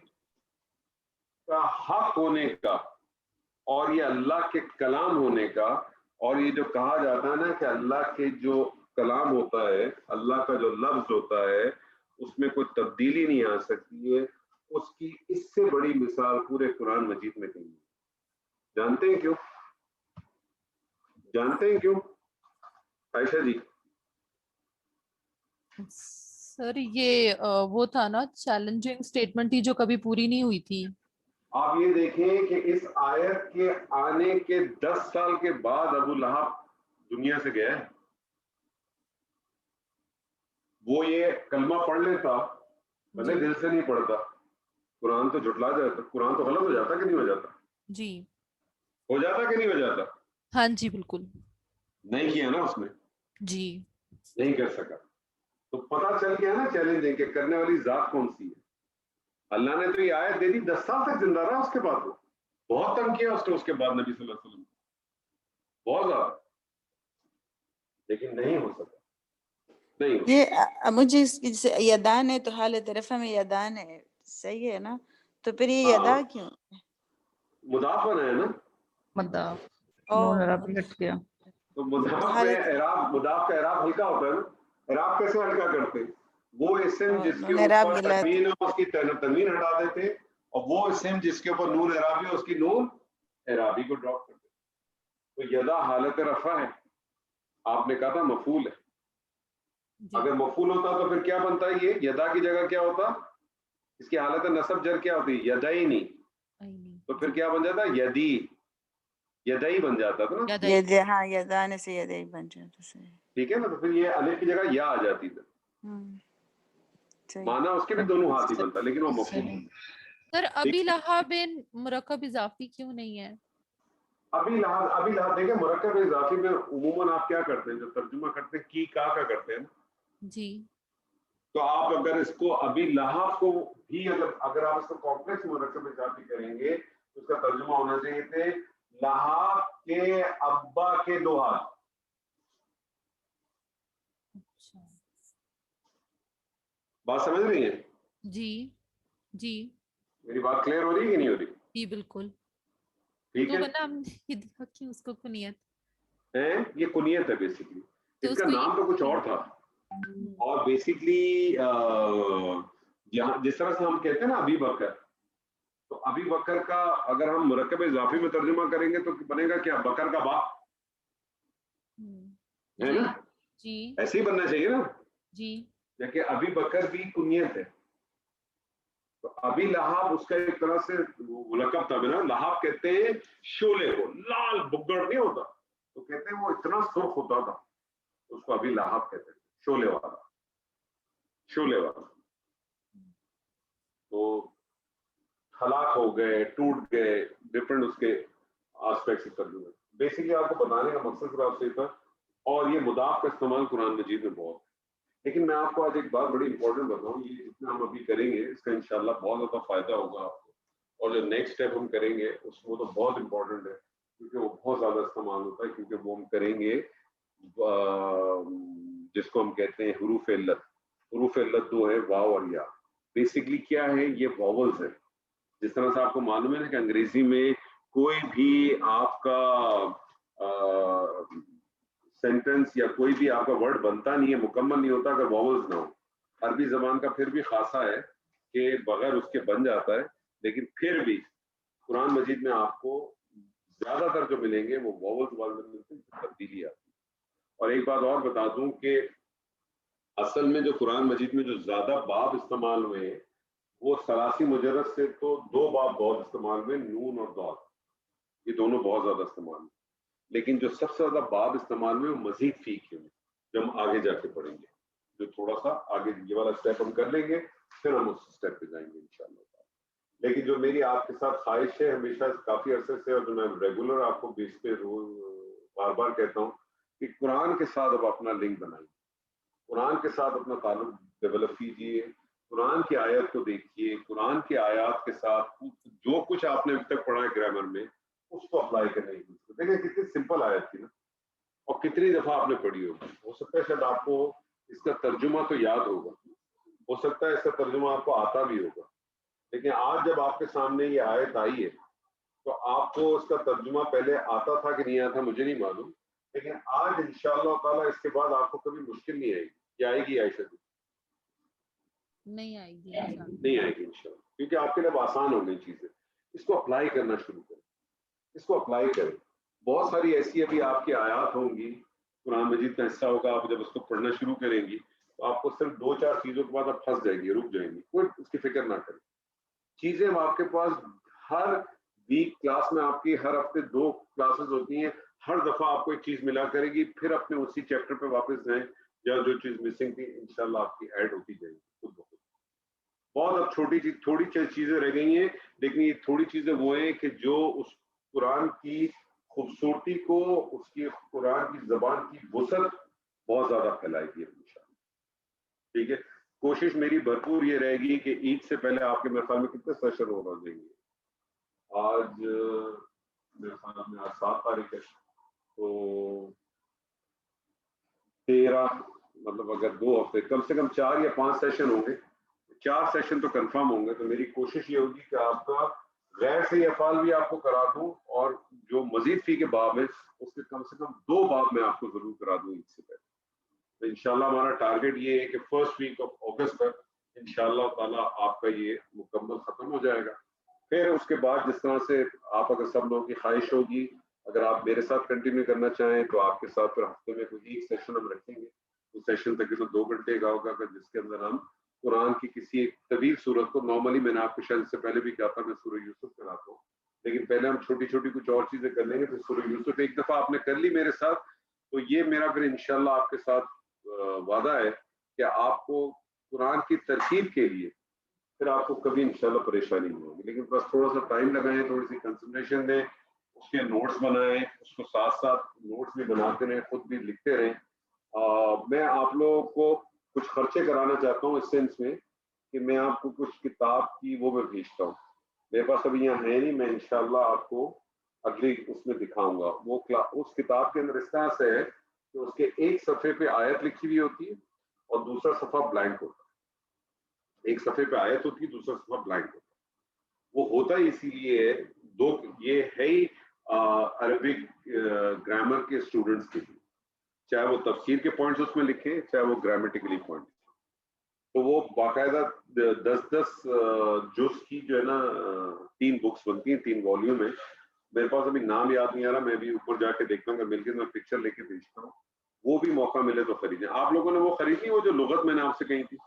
का हक होने का और ये अल्लाह के कलाम होने का, और ये जो कहा जाता है ना कि अल्लाह के जो कलाम होता है, अल्लाह का जो लफ्ज होता है, उसमें कोई तब्दीली नहीं आ सकती है, उसकी इससे बड़ी मिसाल पूरे कुरान मजीद में नहीं है। जानते हैं क्यों? जानते हैं क्यों आयशा जी? सर ये वो था ना, चैलेंजिंग स्टेटमेंट थी जो कभी पूरी नहीं हुई थी। आप ये देखें कि इस आयत के आने के 10 साल के बाद अबू लहब दुनिया से गया है। वो ये कलमा पढ़ लेता, भले दिल से नहीं पढ़ता, कुरान तो झुटला जाता, कुरान तो गलत हो जाता कि नहीं हो जाता? जी हो जाता कि नहीं हो जाता? हाँ जी बिल्कुल। नहीं किया ना उसने, जी नहीं कर सका। तो पता चल गया ना चैलेंजिंग के करने वाली जात कौन सी है। अल्लाह ने तो ये आयत दे दी, 10 साल तक जिंदा रहा। उसके बाद वो बहुत तंग किया उसके बाद नबी सल्लल्लाहु अलैहि वसल्लम, बहुत ज्यादा, लेकिन नहीं हो सका, नहीं हो सका। ये मुझे इसकी जैसे यदान है तो हालत रफा में यदान है, सही है ना? तो फिर ये यदा हाँ, क्यों? मुदाफ बना है ना, मदाफ। ओ नून अराबी हट गया। तो मुदाफ में हालत एराब, मुदाफ का एराब हल्का होता है ना। एराब कैसे हल्का करते? वो इस्म जिसके नून एराब ऊपर गिला तनवीन है उसकी तनवीन हटा देते, और वो इस्म जिसके ऊपर नून एराबी है उसकी नून एराबी को ड्रॉप कर देते। तो यदा हालत रफा है, आपने कहा था मफूल है। अगर मफूल होता तो फिर क्या बनता है? ये यदा की जगह क्या होता? इसकी हालत नसब जर क्या होती? यदाई नहीं, तो फिर क्या बन जाता? यदी, यदाई बन जाता था ना। ये हाँ यदान से यदे बन जाता, सही। ठीक है ना, तो फिर ये अलिफ की जगह या आ जाती थी। सही। माना उसके भी दोनों हाथ ही बनता, लेकिन वो मफूल है। सर अभी लहाब मुरक्कब इजाफी क्यों नहीं है? अभी लहाज देखें, मुरक्कब इजाफी में उमूमन आप क्या करते हैं, जो तर्जुमा करते हैं की का करते हैं ना, जी तो आप अगर इसको अभी लहाब को भी अगर आप इसको कॉम्प्लेक्स मुरक्कब इजाफी करेंगे तो उसका तर्जुमा होना चाहिए थे लहाब के अब्बा के दो हाथ। अच्छा बात समझ रही है? जी जी मेरी बात क्लियर हो रही है कि नहीं हो रही? जी बिल्कुल। ठीक तो है, वरना हमने ये देखा कि उसको कुनियत, है ये कुनियत है बेसिकली। तो इसका उसको नाम तो कुछ और था, और बेसिकली जहाँ जिस तरह से हम कहते हैं ना अबी बकर, तो अबी बकर का अगर हम मुरक्कब इजाफी में तर्जुमा करेंगे तो बनेगा क्या? बकर का बाप, है ना? जी ऐसे ही बनना चाहिए ना, जी जबकि अभी बकर भी कुनियत है, तो अभी लहाब उसका एक तरह से वो लकब था ना, लहाब कहते हैं शोले को, लाल बुगड़ नहीं होता, तो कहते हैं वो इतना सुर्ख होता था, उसको अभी लहाब कहते हैं, शोले वाला, शोले वाला। तो हलाक हो गए, टूट गए, डिफरेंट उसके आस्पेक्ट से कर दूंगा। बेसिकली आपको बताने का मकसद सिर्फ आपसे था, और ये मुदाफ का इस्तेमाल कुरान मजीद में बहुत है। लेकिन मैं आपको आज एक बात बड़ी इंपॉर्टेंट बताऊं, ये जितना हम अभी करेंगे इसका इंशाल्लाह बहुत ज्यादा फायदा होगा आपको, और जो नेक्स्ट स्टेप हम करेंगे उसको तो बहुत इंपॉर्टेंट है, क्योंकि वो बहुत ज्यादा इस्तेमाल होता है, क्योंकि वो हम करेंगे जिसको हम कहते हैं हरूफ इल्लत। हरूफ इल्लत दो है, वाव और या। बेसिकली क्या है, ये वॉवल्स है। जिस तरह से आपको मालूम है ना कि अंग्रेजी में कोई भी आपका सेंटेंस या कोई भी आपका वर्ड बनता नहीं है, मुकम्मल नहीं होता अगर वॉवल्स ना हो। अरबी जबान का फिर भी खासा है कि बगैर उसके बन जाता है, लेकिन फिर भी कुरान मजीद में आपको ज्यादातर जो मिलेंगे वो वॉवल्स वाले मिलते हैं, तब्दीली आती है। और एक बात और बता दूं कि असल में जो कुरान मजीद में जो ज्यादा बाब इस्तेमाल हुए हैं वो सलासी मुजर्रद से तो दो बाब बहुत इस्तेमाल हुए, नून और दौर, ये दोनों बहुत ज्यादा इस्तेमाल हुए। लेकिन जो सबसे ज्यादा बाब इस्तेमाल हुए वो मजीद फीक है, जो हम आगे जाके पढ़ेंगे, जो थोड़ा सा आगे ये वाला स्टेप हम कर लेंगे, फिर हम उस स्टेप पे जाएंगे इंशाल्लाह। लेकिन जो मेरी आपके साथ ख्वाहिश है हमेशा काफी अरसे से, और जो मैं रेगुलर आपको बेस पे रोज बार बार कहता हूँ कि कुरान के साथ अब अपना लिंक बनाइए, कुरान के साथ अपना ताल्लुक डेवलप कीजिए, कुरान की आयत को देखिए, कुरान की आयत के साथ जो कुछ आपने अभी तक पढ़ा है ग्रामर में उसको अप्लाई करने की कोशिश करें। देखिए कितनी सिंपल आयत थी ना, और कितनी दफा आपने पढ़ी होगी। हो सकता है शायद आपको इसका तर्जुमा तो याद होगा, हो सकता है इसका तर्जुमा आपको आता भी होगा, लेकिन आज जब आपके सामने ये आयत आई है तो आपको इसका तर्जुमा पहले आता था कि नहीं आता मुझे नहीं मालूम, लेकिन आज इंशाअल्लाह ताला इसके बाद आपको कभी मुश्किल नहीं आएगी। क्या आएगी आयशा जी? नहीं आएगी इंशाल्लाह। नहीं आएगी इंशाअल्लाह, क्योंकि आपके लिए आसान हो गई चीजें। इसको अप्लाई करना शुरू करें, इसको अप्लाई करें। बहुत सारी ऐसी अभी आपकी आयत होंगी, कुरान मजीद का हिस्सा होगा, आप जब उसको पढ़ना शुरू करेंगी तो आपको सिर्फ दो चार चीजों के बाद आप फंस जाएंगी, रुक जाएंगी, कोई उसकी फिक्र ना करें। चीजें अब आपके पास हर वीक क्लास में, आपकी हर हफ्ते 2 क्लासेस होती हैं, हर दफा आपको एक चीज मिला करेगी, फिर अपने उसी चैप्टर पे वापस जाएं, या जो चीज मिसिंग थी इंशाल्लाह आपकी ऐड होती जाएगी खुद ब खुद। बहुत अब थोड़ी चीजें रह गई हैं, लेकिन ये थोड़ी चीजें वो हैं कि जो उस कुरान की खूबसूरती को, उसकी कुरान की जबान की वसअत बहुत ज्यादा फैलाएगी इंशाल्लाह। ठीक है, कोशिश मेरी भरपूर ये रहेगी कि ईद से पहले आपके मेरे ख्याल में कितने सेशन हो जाएंगे। आज मेरे ख्याल में आज 7 तारीख है, तो 13, मतलब अगर 2 हफ्ते, कम से कम 4 या 5 सेशन होंगे, 4 सेशन तो कंफर्म होंगे। तो मेरी कोशिश ये होगी कि आपका गैर से अफाल भी आपको करा दूं, और जो मजीद फी के बाब है उसके कम से कम 2 बाब मैं आपको जरूर करा दूं ईद से पहले। तो इंशाल्लाह हमारा टारगेट ये है कि फर्स्ट वीक ऑफ अगस्त तक इंशाल्लाह ताला आपका ये मुकम्मल खत्म हो जाएगा। फिर उसके बाद जिस तरह से आप, अगर सब लोगों की ख्वाहिश होगी, अगर आप मेरे साथ कंटिन्यू करना चाहें तो आपके साथ फिर हफ्ते में कोई एक सेशन हम रखेंगे। उस सेशन तकरीबन 2 घंटे का होगा, जिसके अंदर हम कुरान की किसी एक तवील सूरत को, नॉर्मली मैंने आपको शायद से पहले भी कहा था मैं सूरह यूसुफ कराता हूँ, लेकिन पहले हम छोटी छोटी कुछ और चीजें कर लेंगे। फिर सूरह यूसुफ एक दफा आपने कर ली मेरे साथ, तो ये मेरा फिर इंशाल्लाह आपके साथ वादा है कि आपको कुरान की तरकीब के लिए फिर आपको कभी इंशाल्लाह परेशानी नहीं होगी। लेकिन बस थोड़ा सा टाइम लगाएं, थोड़ी सी कंसंट्रेशन दें, उसके नोट्स बनाएं, उसको साथ साथ नोट्स भी बनाते रहें, खुद भी लिखते रहें। मैं आप लोगों को कुछ खर्चे कराना चाहता हूँ इस सेंस में कि मैं आपको कुछ किताब की वो मैं भेजता हूँ, मेरे पास अभी यहाँ है नहीं, मैं इंशाल्लाह आपको अगली उसमें दिखाऊंगा। वो उस किताब के अंदर इस तरह से है कि उसके एक सफ़े पे आयत लिखी हुई होती है और दूसरा सफ़ा ब्लैंक होता है। एक सफ़े पे आयत होती है, दूसरा सफ़ा ब्लैंक होता है। वो होता ही इसीलिए है, ये है ही अरबिक ग्रामर के स्टूडेंट्स के लिए, चाहे वो तफसीर के पॉइंट्स उसमें लिखे, चाहे वो ग्रामेटिकली पॉइंट। तो वो बाकायदा 10-10 जुज की जो है ना 3 बुक्स बनती हैं, 3 वॉल्यूम है। मेरे पास अभी नाम याद नहीं आ रहा, मैं भी ऊपर जाके देखता हूँ, मिलकर मैं पिक्चर लेके भेजता हूँ। वो भी मौका मिले तो खरीदें। आप लोगों ने वो खरीदी वो जो लुगत मैंने आपसे कही थी?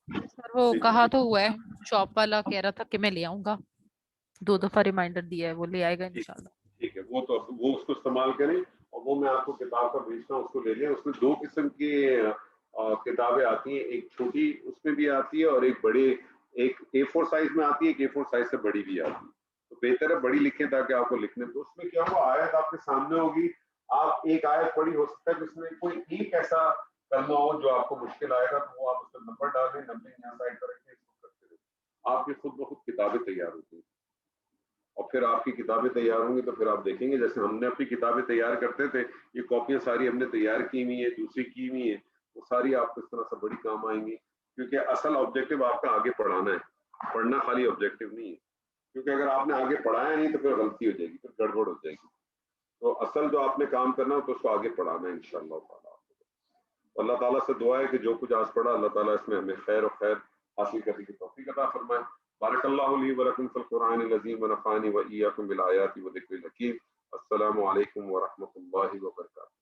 सर वो कहा तो हुआ है, शॉप वाला कह रहा था कि मैं ले आऊंगा, 2 दफा रिमाइंडर दिया है, वो ले आएगा इंशाल्लाह। ठीक है, वो तो वो उसको इस्तेमाल करें, और वो मैं आपको किताब का भेजता हूँ, उसको ले लें। उसमें 2 किस्म की किताबें आती हैं, एक छोटी उसमें भी आती है और एक बड़े, एक A4 साइज में आती है, एक A4 साइज से बड़ी भी आती है। तो बेहतर है बड़ी लिखें ताकि आपको लिखने, तो उसमें क्या हुआ, आयत आपके सामने होगी, आप एक आयत पढ़ी, हो सकता है कि उसमें कोई एक ऐसा करना हो जो आपको मुश्किल आएगा, तो वो आप उसमें नंबर डाल दें, नंबर यहाँ साइड पर रखें, इसको करते रहें, आपकी खुद ब खुद किताबें तैयार होती हैं। और फिर आपकी किताबें तैयार होंगी तो फिर आप देखेंगे, जैसे हमने अपनी किताबें तैयार करते थे, ये कॉपियां सारी हमने तैयार की हुई है, दूसरी की हुई है, वो सारी आपको इस तरह से बड़ी काम आएंगी, क्योंकि असल ऑब्जेक्टिव आपका आगे पढ़ाना है, पढ़ना खाली ऑब्जेक्टिव नहीं है, क्योंकि अगर आपने आगे पढ़ाया नहीं तो फिर गलती हो जाएगी, फिर गड़बड़ हो जाएगी। तो असल जो आपने काम करना है तो उसको आगे पढ़ाना है इंशाअल्लाह ताला। अल्लाह ताला से दुआ है कि जो कुछ आज पढ़ा, अल्लाह ताला इसमें हमें खैर और खैर हासिल करने की तौफीक अता फरमाए। बारकल्लाहु ली व लकुम फिल कुरानिल अज़ीम व नफ़अनी व इय्याकुम बिल आयाति व ज़िक्रिल हकीम। अस्सलामु अलैकुम व रहमतुल्लाहि व बरकातुहू।